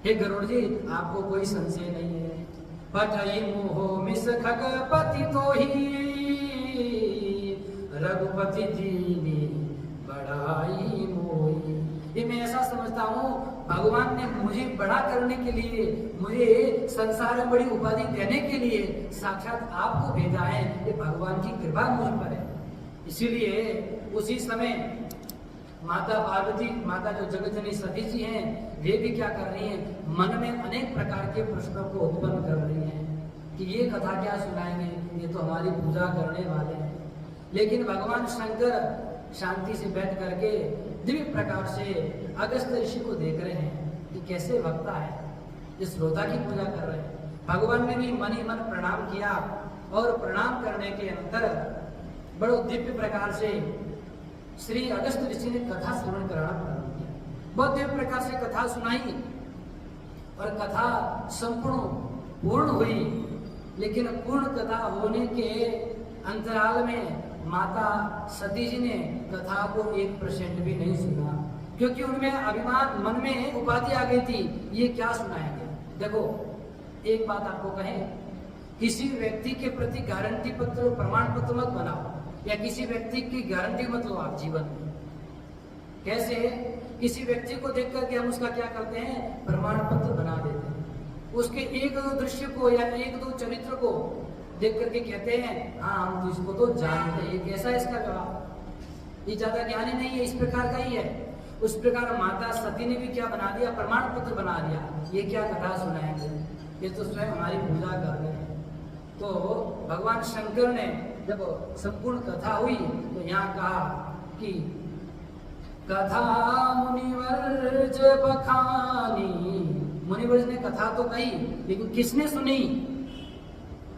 हे गरुड़ जी, आपको कोई संशय नहीं है। पठई मोह मिस खगपति तो ही रघुपति दीनी बड़ाई मोई। ये मैं ऐसा समझता हूँ, भगवान ने मुझे बड़ा करने के लिए, मुझे संसार में बड़ी उपाधि देने के लिए साक्षात आपको भेजा है। ये भगवान की कृपा मुझ पर है। इसीलिए उसी समय माता पार्वती, माता जो जगतजननी सती जी हैं, वे भी क्या कर रही हैं, मन में अनेक प्रकार के प्रश्नों को उत्पन्न कर रही हैं कि ये कथा क्या सुनाएंगे, ये तो हमारी पूजा करने वाले हैं। लेकिन भगवान शंकर शांति से बैठ करके दिव्य प्रकार से अगस्त्य ऋषि को देख रहे हैं कि कैसे वक्ता है, इस श्रोता की पूजा कर रहे हैं। भगवान ने भी मन ही मन प्रणाम किया और प्रणाम करने के अंतर बड़ो दिव्य प्रकार से श्री अगस्त्य ऋषि ने कथा श्रवण कराना प्रारंभ किया। बहुत दिव्य प्रकार से कथा सुनाई और कथा संपूर्ण पूर्ण हुई। लेकिन पूर्ण कथा होने के अंतराल में माता सती जी ने कथा को 1% भी नहीं सुना, क्योंकि उनमें अभिमान, मन में उपाधि आ गई थी, ये क्या सुनाएंगे। देखो, एक बात आपको कहें, किसी व्यक्ति के प्रति गारंटी पत्र, प्रमाण पत्र मत बनाओ, या किसी व्यक्ति की गारंटी मत लो आप जीवन में। कैसे? किसी व्यक्ति को देख करके हम उसका क्या करते हैं, प्रमाण पत्र बना देते हैं। उसके एक दो दृश्य को या एक दो चरित्र को देख करके कहते हैं, हाँ हम तो इसको तो जानते हैं। कैसा है इसका जवाब? ये ज्यादा ज्ञानी नहीं है, इस प्रकार का ही है। उस प्रकार माता सती ने भी क्या बना दिया, प्रमाण पत्र बना दिया। ये क्या कथा सुनाएंगे, ये तो स्वयं हमारी पूजा कर रहे हैं। तो भगवान शंकर ने जब संपूर्ण कथा हुई तो यहाँ कहा कि कथा मुनिवर्ज बखानी। मुनिवर्ज ने कथा तो कही, लेकिन किसने सुनी?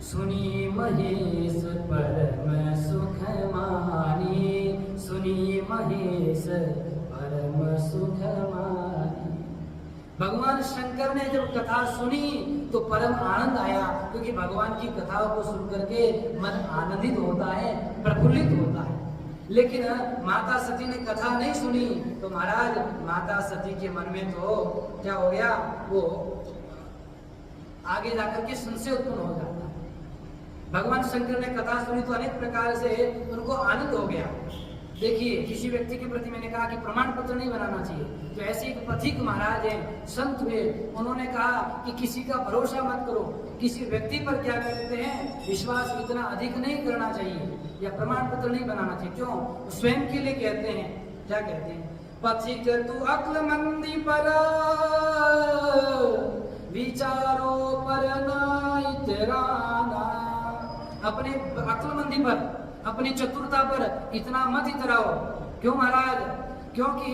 सुनी महेश परम सुख मानी, सुनी महेश परम सुख मानी। भगवान शंकर ने जब कथा सुनी तो परम आनंद आया, क्योंकि भगवान की कथाओं को सुन करके मन आनंदित होता है, प्रफुल्लित होता है। लेकिन माता सती ने कथा नहीं सुनी तो महाराज माता सती के मन में तो क्या हो गया, वो आगे जाकर के संशय उत्पन्न हो जाता है। भगवान शंकर ने कथा सुनी तो अनेक प्रकार से उनको आनंद हो गया। देखिए, किसी व्यक्ति के प्रति मैंने कहा कि प्रमाण पत्र नहीं बनाना चाहिए, तो ऐसे एक पथिक महाराज है, संत हुए, उन्होंने कहा कि किसी का भरोसा मत करो, किसी व्यक्ति पर क्या कहते हैं, विश्वास इतना अधिक नहीं करना चाहिए, या प्रमाण पत्र नहीं बनाना चाहिए। क्यों? स्वयं के लिए कहते हैं, क्या कहते हैं, पथिक तू अक्लमंदी पर विचारो पर ना इतराना। अपने अक्लमंदी पर, अपनी चतुरता पर इतना मत इतराओ। क्यों महाराज? क्योंकि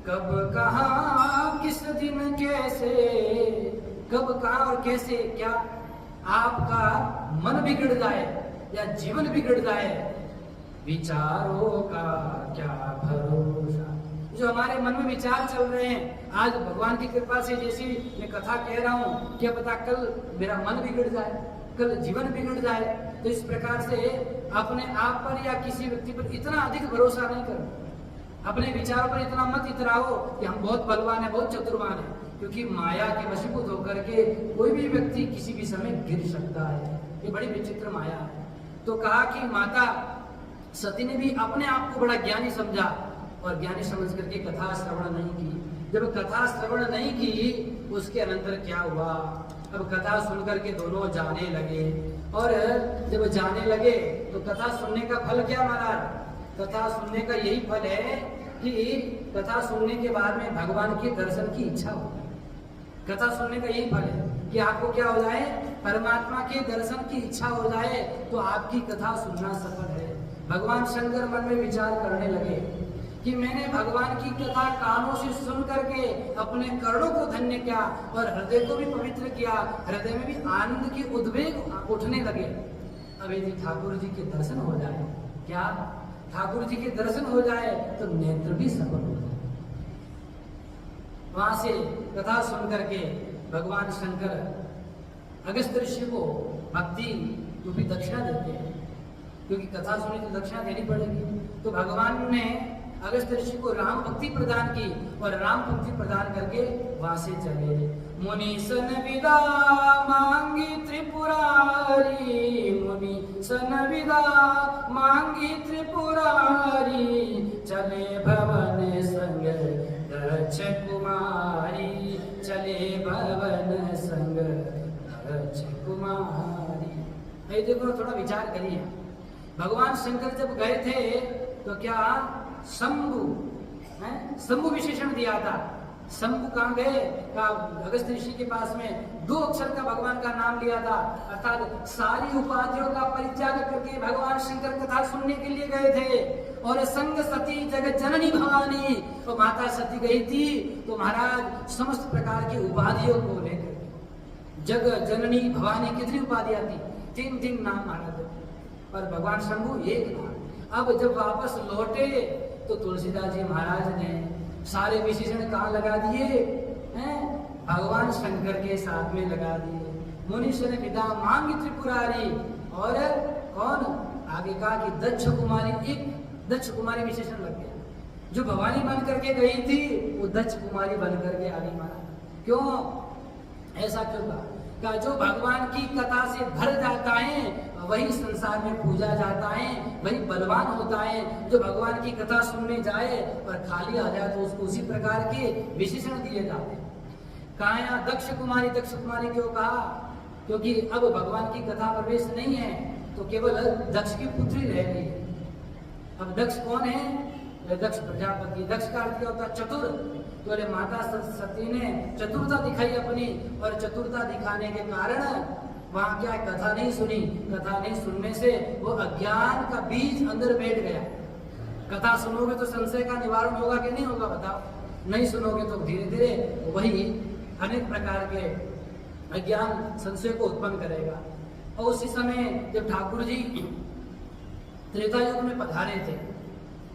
कब कहाँ किस दिन कैसे, कब कहाँ और कैसे क्या आपका मन बिगड़ जाए या जीवन बिगड़ जाए, विचारों का क्या भरोसा। जो हमारे मन में विचार चल रहे हैं, आज भगवान की कृपा से जैसी मैं कथा कह रहा हूँ, क्या पता कल मेरा मन बिगड़ जाए, कल जीवन बिगड़ जाए। तो इस प्रकार से अपने आप पर या किसी व्यक्ति पर इतना अधिक भरोसा नहीं करना, अपने विचारों पर इतना मत इतराओ कि हम बहुत बलवान है, बहुत चतुरवान है, क्योंकि माया के वशीभूत होकर के कोई भी व्यक्ति किसी भी समय गिर सकता है। ये बड़ी विचित्र माया है। तो कहा कि माता सती ने भी अपने आप को बड़ा ज्ञानी समझा और ज्ञानी समझ करके कथा श्रवण नहीं की। जब कथा श्रवण नहीं की, उसके अनंतर क्या हुआ, अब कथा सुनकर के दोनों जाने लगे, और जब जाने लगे तो कथा सुनने का फल क्या महाराज? कथा सुनने का यही फल है कि कथा सुनने के बाद में भगवान के दर्शन की इच्छा हो। कथा सुनने का यही फल है कि आपको क्या हो जाए, परमात्मा के दर्शन की इच्छा हो जाए, तो आपकी कथा सुनना सफल है। भगवान शंकर मन में विचार करने लगे कि मैंने भगवान की कथा कानों से सुन करके अपने कर्णों को धन्य किया और हृदय को भी पवित्र किया, हृदय में भी आनंद की उद्वेग उठने लगे। अब यदि ठाकुर जी के दर्शन हो जाए, क्या ठाकुर जी के दर्शन हो जाए तो नेत्र भी सफल हो जाए। वहां से कथा सुन करके भगवान शंकर अगस्त्य ऋषि को भक्ति तो भी दक्षिणा देते हैं, क्योंकि कथा सुनी तो दक्षिणा देनी पड़ेगी। तो भगवान ने अगस्त ऋषि को राम भक्ति प्रदान की और राम भक्ति प्रदान करके वहां से चले। मुनि सन विदा मांगी त्रिपुरारी, मुनि सन विदा मांगी त्रिपुरारी, चले भवन संग दक्ष कुमारी, चले भवन संग दक्ष कुमारी। ये देखो, थोड़ा विचार करिए। भगवान शंकर जब गए थे तो क्या शंभु विशेषण दिया था। शंभु कहाँ गए? अगस्त ऋषि के पास में 2 अक्षर का भगवान का नाम लिया था, अर्थात सारी उपाधियों का परित्याग करके भगवान शंकर कथा सुनने के लिए गए थे। और संग सती जगत जननी भवानी, तो माता सती गई थी तो महाराज समस्त प्रकार की उपाधियों को लेकर जग जननी भवानी कितनी उपाधियां थी? 3 नाम महाराज, पर भगवान शंभु एक नाम। अब जब वापस लौटे तो तुलसीदास जी महाराज ने सारे विशेषण कहाँ लगा दिए हैं? भगवान शंकर के साथ में लगा दिए। मुनीश्वर ने विदा मांगी त्रिपुरारी, और कौन आगे कहा कि दक्ष कुमारी, एक दक्ष कुमारी विशेषण लग गया। जो भवानी बन करके गई थी वो दक्ष कुमारी बन करके आ गई महाराज। क्यों ऐसा क्यों कहा? जो भगवान की कथा से भर जाता है वही संसार में पूजा जाता है, वही बलवान होता है। जो भगवान की कथा सुनने जाए और खाली आ जाए तो उसको उसी प्रकार के विशेषण दिए जाते हैं। कहा यहाँ दक्ष कुमारी, दक्ष कुमारी क्यों कहा? क्योंकि अब भगवान की कथा प्रवेश नहीं है तो केवल दक्ष की पुत्री रह गई है। अब दक्ष कौन है? दक्ष प्रजापति। दक्ष का अर्थ क्या होता है? चतुर। तो अरे माता सती ने चतुरता दिखाई अपनी, और चतुरता दिखाने के कारण वहां क्या कथा नहीं सुनी। कथा नहीं सुनने से वो अज्ञान का बीज अंदर बैठ गया। कथा सुनोगे तो संशय का निवारण होगा कि नहीं होगा? बताओ। नहीं सुनोगे तो धीरे धीरे वही अनेक प्रकार के अज्ञान संशय को उत्पन्न करेगा। और उसी समय जब ठाकुर जी त्रेता युग में पधारे थे,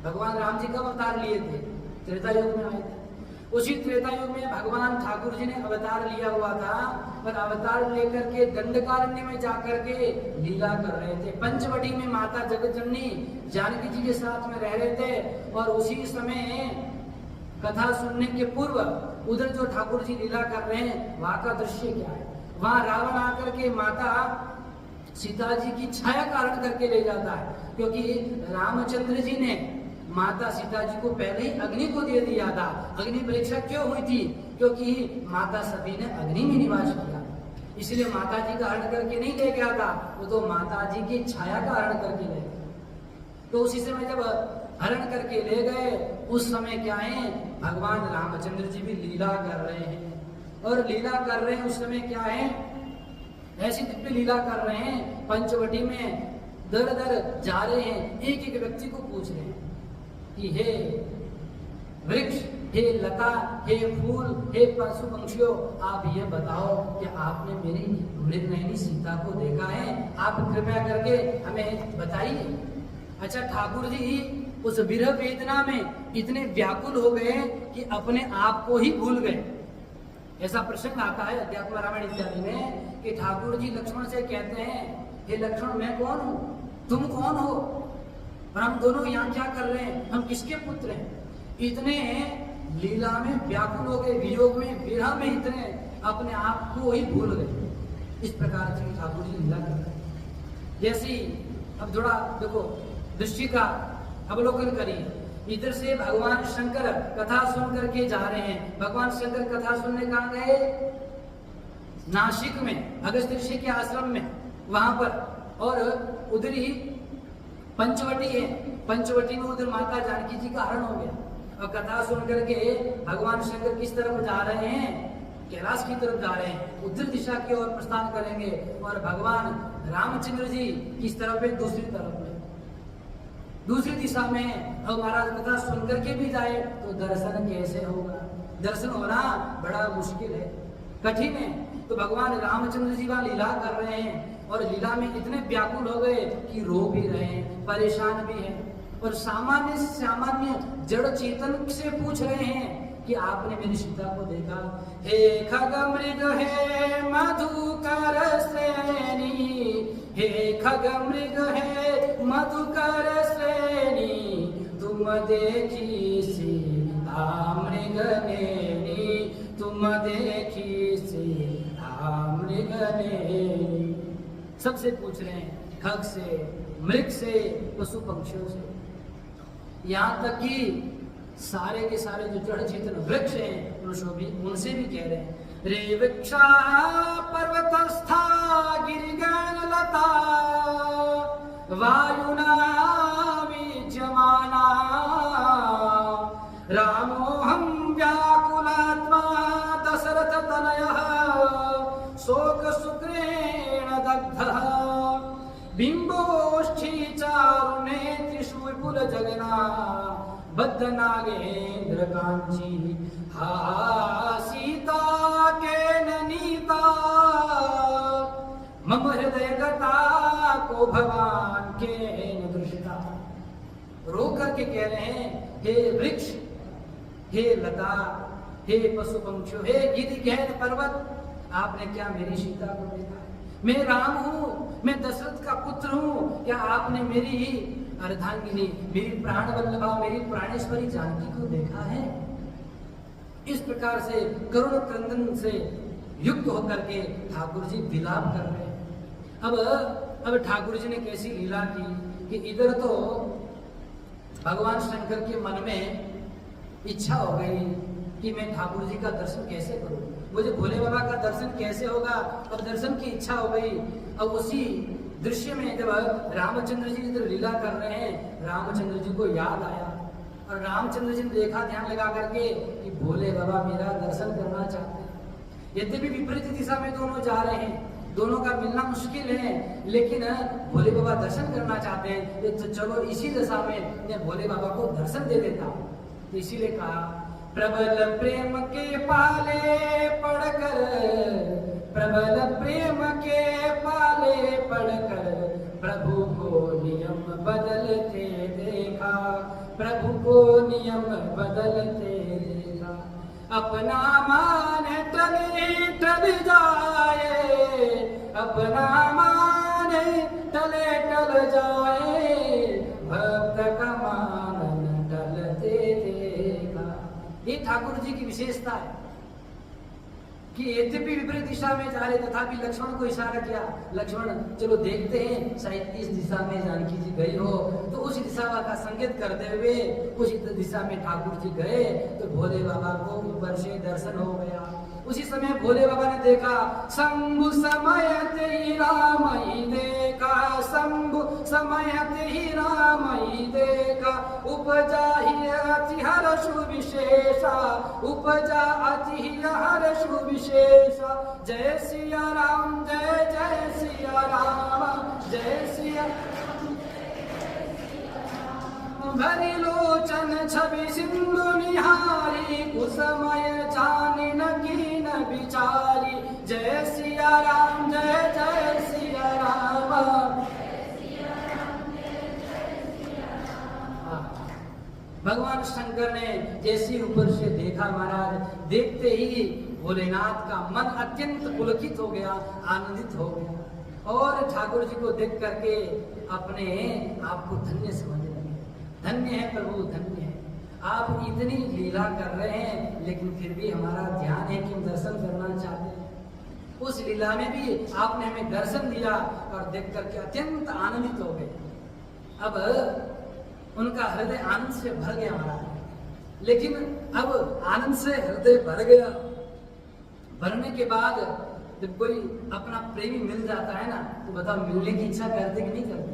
भगवान राम जी का अवतार लिए थे, त्रेता युग में आए थे। उसी त्रेता युग में भगवान ठाकुर जी ने अवतार लिया हुआ था, पर अवतार लेकर के दंडकारण्य में जाकर के लीला कर रहे थे। पंचवटी में माता जगत जननी जानकी जी के साथ में रह रहे थे, और उसी समय कथा सुनने के पूर्व उधर जो ठाकुर जी लीला कर रहे हैं वहां का दृश्य क्या है? वहां रावण आकर के माता सीता जी की छाया धारण करके ले जाता है, क्योंकि रामचंद्र जी ने माता सीता जी को पहले ही अग्नि को दे दिया था। अग्नि परीक्षा क्यों हुई थी? क्योंकि माता सती ने अग्नि में निवास किया, इसलिए माता जी का हरण करके नहीं ले गया था, वो तो माता जी की छाया का हरण करके ले गया। तो उसी समय जब हरण करके ले गए, उस समय क्या है? भगवान रामचंद्र जी भी लीला कर रहे हैं, और लीला कर रहे हैं उस समय क्या है? ऐसी दिव्य लीला कर रहे हैं। पंचवटी में दर दर जा रहे हैं, एक एक व्यक्ति को पूछ रहे हैं कि हे वृक्ष, हे लता, हे फूल, हे पशु पंक्षियों, आप ये बताओ कि आपने मेरी मृगनयनी सीता को देखा है? आप कृपया करके हमें बताइए। अच्छा, ठाकुर जी उस विरह वेदना में इतने व्याकुल हो गए कि अपने आप को ही भूल गए। ऐसा प्रसंग आता है अध्यात्म रामायण इत्यादि में कि ठाकुर जी लक्ष्मण से कहते हैं, हे लक्ष्मण, मैं कौन हूँ, तुम कौन हो, और हम दोनों यहाँ क्या कर रहे हैं, हम किसके पुत्र हैं? इतने लीला में व्याकुल हो गए, वियोग में, विरह में इतने अपने आप को ही भूल गए। इस प्रकार से ठाकुर जी लीला कर रहे हैं। जैसी अब थोड़ा देखो दृष्टि का अवलोकन करिए। इधर से भगवान शंकर कथा सुन करके जा रहे हैं। भगवान शंकर कथा सुनने कहाँ गए? नासिक में, अगस्त ऋषि के आश्रम में, वहां पर। और उधर ही पंचवटी है, पंचवटी में उधर माता जानकी जी का हरण हो गया। और कथा सुन करके भगवान शंकर किस तरफ जा रहे हैं? कैलाश की तरफ जा रहे हैं, उत्तर दिशा की ओर प्रस्थान करेंगे। और भगवान रामचंद्र जी किस तरफ है? दूसरी तरफ में, दूसरी दिशा में। और महाराज कथा सुन करके भी जाए तो दर्शन कैसे होगा? दर्शन होना बड़ा मुश्किल है, कठिन है। तो भगवान रामचंद्र जी वहां लीला कर रहे हैं, और लीला में इतने व्याकुल हो गए कि रो भी रहे हैं, परेशान भी हैं। और सामान्य जड़ चेतन से पूछ रहे हैं कि आपने मेरी सीता को देखा? हे खग मृग, हे मधुकर श्रेणी, हे खग मृग हे मधुकर श्रेणी, तुम देखी सीता मृग नेनी, तुम देखी सीता मृग नेनी। सबसे पूछ रहे हैं, खग से, मृग से, पशु पक्षियों से, यहाँ तक कि सारे के सारे जो जड़ चेतन वृक्ष हैं उनसे भी कह रहे हैं, रे वृक्षा पर्वतस्था गिरिगण लता, वायुना विजमाना, रामोऽहं व्याकुलात्मा दशरथ तनयः, शोक शुक्रेण दग्धः, बिंबोष्ठी चारु नेत्रिषु विपुल जगना, बद्ध नागेंद्र कांची, हा सीता केन नीता, मम हृदय गता को भगवान केन दृष्टा। रो करके कह रहे हैं, हे वृक्ष, हे लता, हे पशु पंक्षियों, हे गिरिगहन पर्वत, आपने क्या मेरी सीता को देखा? मैं राम हूं, मैं दशरथ का पुत्र हूं, क्या आपने मेरी अर्धांगिनी, मेरी प्राण वल्लभा, मेरी प्राणेश्वरी जानकी को देखा है? इस प्रकार से करुण क्रंदन से युक्त होकर के ठाकुर जी विलाप कर रहे हैं। अब ठाकुर जी ने कैसी लीला की कि इधर तो भगवान शंकर के मन में इच्छा हो गई कि मैं ठाकुर जी का दर्शन कैसे करूं, मुझे भोले बाबा का दर्शन कैसे होगा। अब दर्शन की इच्छा हो गई। अब उसी दृश्य में जब रामचंद्र जी इधर लीला कर रहे हैं, रामचंद्र जी को याद आया और रामचंद्र जी ने देखा ध्यान लगा करके कि भोले बाबा मेरा दर्शन करना चाहते हैं। यद्यपि विपरीत दिशा में दोनों जा रहे हैं, दोनों का मिलना मुश्किल है, लेकिन भोले बाबा दर्शन करना चाहते हैं, तो चलो इसी दशा में मैं भोले बाबा को दर्शन दे देता हूँ। तो इसीलिए कहा, प्रबल प्रेम के पाले पड़कर, प्रबल प्रेम के पाले पड़कर, प्रभु को नियम बदलते देखा, प्रभु को नियम बदलते देखा। अपना मान टले टल जाए, अपना मान टले टल जाए, भक्त का मान टलते देखा। ये ठाकुर जी की विशेषता है कि यद्यपि विपरीत दिशा में जा रहे तथापि लक्ष्मण को इशारा किया, लक्ष्मण चलो देखते हैं, शायद इस दिशा में जानकी जी गई हो। तो उस दिशा का संकेत करते हुए उस दिशा में ठाकुर जी गए तो भोले बाबा को ऊपर से दर्शन हो गया। उसी समय भोले बाबा ने देखा, शंभु समयते ही राम ही देखा, शंभु समयते ही राम ही देखा, उपजा ही अति हर्षु विशेषा, उपजा अति हर्षु विशेषा। जय सिया राम, जय जय सिया राम, जय सिया भरी लोचन छवि सिंधु निहारी, कुसमय जानी न कीन बिचारी। जय सिया राम, जय जय सिया राम। भगवान शंकर ने जैसे ऊपर से देखा महाराज, देखते ही भोलेनाथ का मन अत्यंत पुलकित हो गया, आनंदित हो गया और ठाकुर जी को देख करके अपने आप को धन्य समझने लगे। धन्य है प्रभु, धन्य है, आप इतनी लीला कर रहे हैं लेकिन फिर भी हमारा ध्यान है कि हम दर्शन करना चाहते हैं। उस लीला में भी आपने हमें दर्शन दिया और देख करके अत्यंत आनंदित हो गए। अब उनका हृदय आनंद से भर गया महाराज। लेकिन अब आनंद से हृदय भर गया, भरने के बाद जब कोई अपना प्रेमी मिल जाता है ना, तो बताओ मिलने की इच्छा करते कि नहीं करते?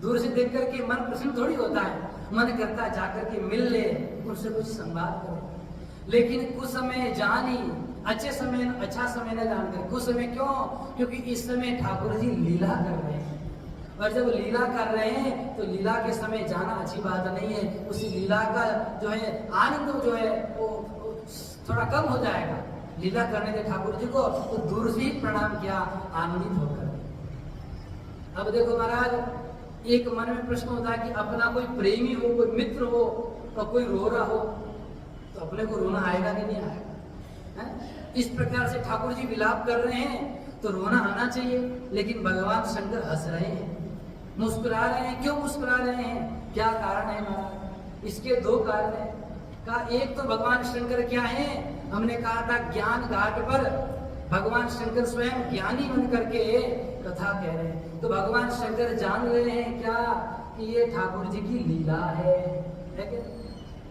दूर से देख करके मन प्रसन्न थोड़ी होता है, मन करता है जाकर के मिल ले, उनसे कुछ संवाद करो। लेकिन कुछ समय जानी, अच्छे समय अच्छा समय न जानकर, कुछ समय क्यों? क्योंकि इस समय ठाकुर जी लीला कर रहे हैं और जब लीला कर रहे हैं तो लीला के समय जाना अच्छी बात नहीं है। उसी लीला का जो है आनंद जो है वो थोड़ा कम हो जाएगा। लीला करने के ठाकुर जी को तो दूर से ही प्रणाम किया आनंदित होकर। अब देखो महाराज, एक मन में प्रश्न होता है कि अपना कोई प्रेमी हो, कोई मित्र हो और कोई रो रहा हो तो अपने को रोना आएगा कि नहीं आएगा? इस प्रकार से ठाकुर जी विलाप कर रहे हैं तो रोना आना चाहिए, लेकिन भगवान शंकर हंस रहे हैं, मुस्कुरा रहे हैं। क्यों मुस्कुरा रहे हैं? क्या कारण है महाराज? इसके दो कारण है। का एक तो भगवान शंकर क्या है, हमने कहा था ज्ञान घाट पर भगवान शंकर स्वयं ज्ञानी बन करके कथा कह रहे हैं। तो भगवान शंकर जान रहे हैं क्या कि ये ठाकुर जी की लीला है,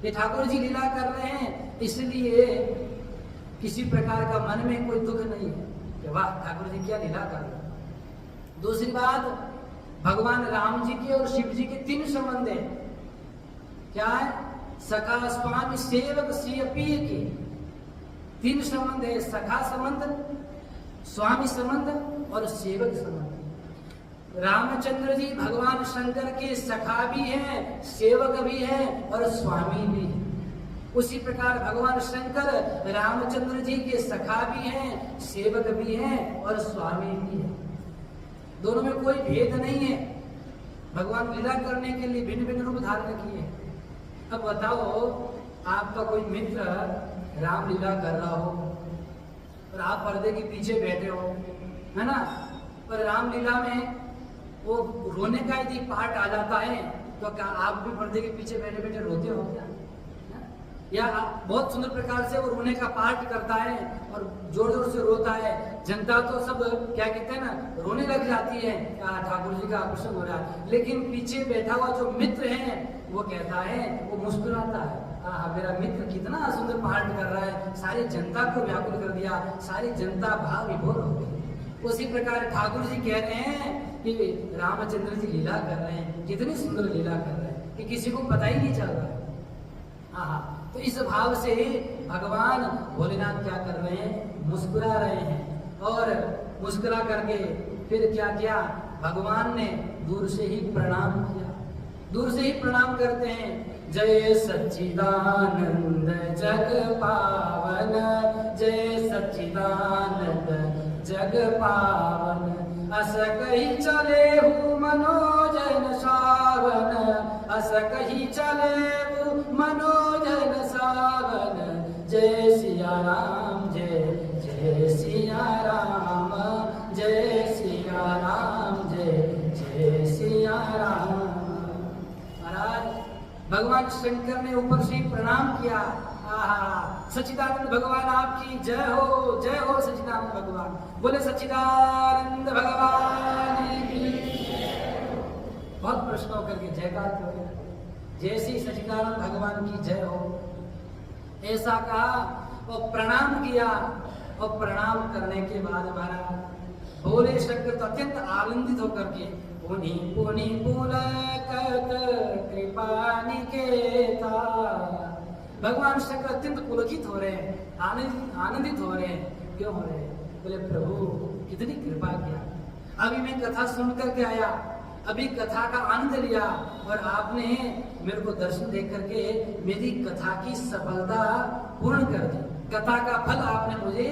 ये ठाकुर जी लीला कर रहे हैं, इसलिए किसी प्रकार का मन में कोई दुख नहीं है कि वाह ठाकुर जी क्या लीला कर रहे हैं। दूसरी बात, भगवान राम जी के और शिव जी के 3 संबंध हैं। क्या है? सखा स्वामी सेवक सियपी के 3 संबंध है। सखा संबंध, स्वामी संबंध और सेवक संबंध। रामचंद्र जी भगवान शंकर के सखा भी हैं, सेवक भी हैं और स्वामी भी हैं। उसी प्रकार भगवान शंकर रामचंद्र जी के सखा भी हैं, सेवक भी हैं और स्वामी भी हैं। दोनों में कोई भेद नहीं है। भगवान लीला करने के लिए भिन्न भिन्न रूप धारण किए। अब बताओ, आपका कोई मित्र रामलीला कर रहा हो और आप पर्दे के पीछे बैठे हो, है ना, और रामलीला में वो रोने का यदि पार्ट आ जाता है तो क्या आप भी पर्दे के पीछे बैठे बैठे रोते हो क्या? या बहुत सुंदर प्रकार से वो रोने का पार्ट करता है और जोर जोर से रोता है, जनता तो सब क्या कहते हैं ना, रोने लग जाती है, ठाकुर जी का आकर्षण हो रहा है। लेकिन पीछे बैठा हुआ जो मित्र है वो कहता है, वो मुस्कुराता है, मेरा मित्र कितना सुंदर पार्ट कर रहा है, सारी जनता को व्याकुल कर दिया, सारी जनता भाव विभोर हो गई। उसी प्रकार ठाकुर जी कह रहे हैं कि रामचंद्र जी लीला कर रहे हैं, कितनी सुंदर लीला कर रहे हैं कि किसी को पता ही नहीं चल रहा है। तो इस भाव से भगवान भोलेनाथ क्या कर रहे हैं? मुस्कुरा रहे हैं। और मुस्कुरा करके फिर क्या किया? भगवान ने दूर से ही प्रणाम किया। दूर से ही प्रणाम करते हैं, जय सच्चिदानंद जग पावन, जय सच्चिदानंद जग पावन, अस कही चले हूँ मनोजन सावन, अस कही चले हूँ मनोजन सावन, जय सिया राम, जय जय सिया राम, जय सिया राम, जय जय सिया राम। महाराज भगवान शंकर ने ऊपर से प्रणाम किया। सच्चिदानंद भगवान आपकी जय हो, जय हो सच्चिदानंद भगवान, बोले सच्चिदानंद भगवान की। बहुत प्रश्न होकर के जयकार करो, जैसी सच्चिदानंद भगवान की जय हो, ऐसा कहा और प्रणाम किया। और प्रणाम करने के बाद महाराज भोले शंकर तो अत्यंत आनंदित होकर के पुनि पुनि पुलकत कृपा निकेता, भगवान शंकर अत्यंत पुलकित हो रहे हैं, आनंदित हो रहे हैं। क्यों हो रहे हैं? बोले प्रभु कितनी कृपा किया, अभी मैं कथा सुन करके आया, अभी कथा का आनंद लिया और आपने मेरे को दर्शन दे करके मेरी कथा की सफलता पूर्ण कर दी, कथा का फल आपने मुझे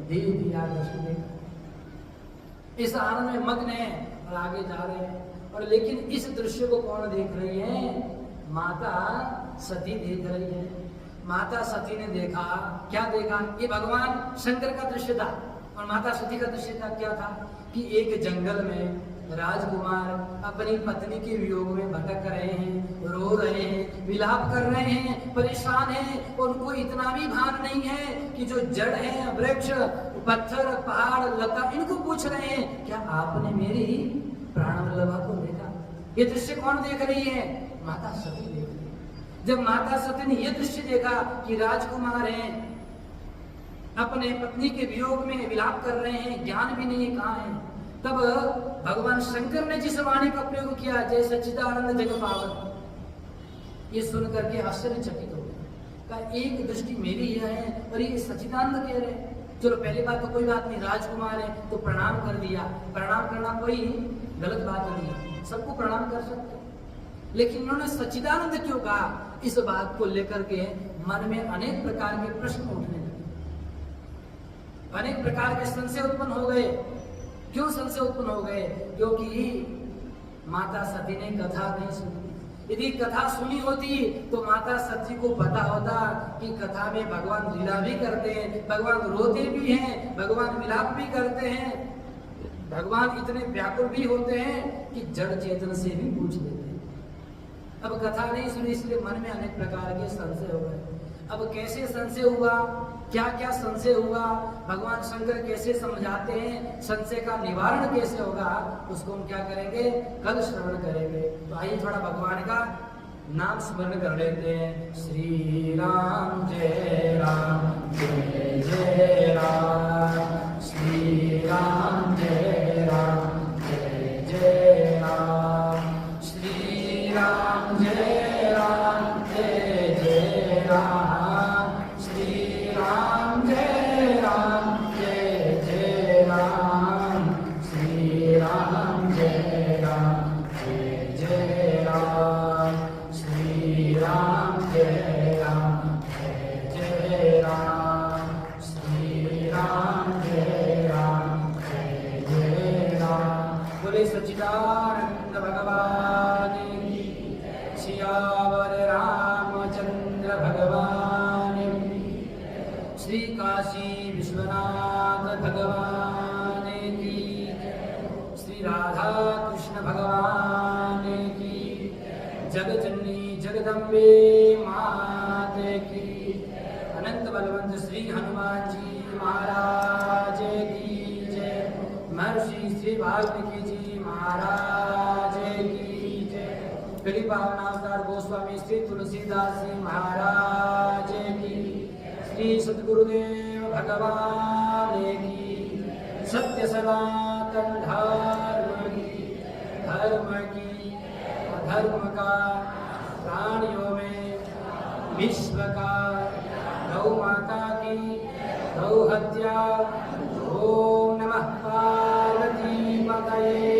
दे दिया दर्शन देकर। इस आनंद में मग्न है और आगे जा रहे हैं। और लेकिन इस दृश्य को कौन देख रही है? माता सती देख रही है। माता सती ने देखा, क्या देखा? ये भगवान शंकर का दृश्य था और माता सती का दृश्य था। क्या था कि एक जंगल में राजकुमार अपनी पत्नी के वियोग में भटक रहे हैं, रो रहे हैं, विलाप कर रहे हैं, परेशान हैं। और उनको इतना भी भान नहीं है कि जो जड़ है, वृक्ष, पत्थर, पहाड़, लता, इनको पूछ रहे हैं क्या आपने मेरी प्राण वल्लभा को देखा? ये दृश्य कौन देख रही है? माता सती देख रही है। जब माता सती ने यह दृश्य देखा कि राजकुमार हैं, अपने पत्नी के वियोग में विलाप कर रहे हैं, ज्ञान भी नहीं है कहाँ है, तब भगवान शंकर ने जिस वाणी का प्रयोग किया, जय सच्चिदानंद जग पावन, ये सुन करके आश्चर्यचकित हो गया। का एक दृष्टि मेरी है और ये सच्चिदानंद कह रहे हैं। चलो पहली बात तो कोई बात नहीं, राजकुमार है तो प्रणाम कर दिया। प्रणाम करना कोई गलत बात नहीं है, सबको प्रणाम कर सकते, लेकिन उन्होंने सच्चिदानंद क्यों कहा? इस बात को लेकर के मन में अनेक प्रकार के प्रश्न उठने लगे, अनेक प्रकार के संशय उत्पन्न हो गए। क्यों संशय उत्पन्न हो गए? क्योंकि माता सती ने कथा नहीं सुनी। यदि कथा सुनी होती तो माता सती को पता होता कि कथा में भगवान लीला भी करते हैं, भगवान रोते भी हैं, भगवान विलाप भी करते हैं। भगवान इतने व्याकुल भी होते हैं कि जड़ चेतन से भी पूछ लेते हैं। अब कथा नहीं सुनी इसलिए मन में अनेक प्रकार के संशय हो गए। अब कैसे संशय हुआ, क्या क्या संशय हुआ, भगवान शंकर कैसे समझाते हैं, संशय का निवारण कैसे होगा, उसको हम क्या करेंगे, कल श्रवण करेंगे। तो आइए थोड़ा भगवान का नाम स्मरण कर लेते हैं। श्री राम जय राम जय जय राम, श्री राम जय राम जय जय राम, श्री राम जय राम जय जय राम, श्री राम जय राम जय जय राम, श्री राम जय राम जय जय राम, श्री राम जय राम जय जय राम, श्री राम जय राम जय जय राम। बोले सच्चिदानंद भगवान की, सियावर रामचंद्र भगवान की, श्री काशी विश्वनाथ भगवान की, श्री राधा कृष्ण भगवान की, जगजननी जगदम्बे मात की, अनंत बलवंत श्री हनुमान जी महाराज की जय, महर्षि श्री वाल्मीकि जी महाराज की जय, कृपा नामदार गोस्वामी श्री तुलसीदास जी महाराज की, श्री सद्गुरुदेव भगवान की, सत्य सनातन धर्म की अधर्म का प्राणियों में विश्व का, गौ माता की गौ हत्या। ओम नमः पार्वती पतये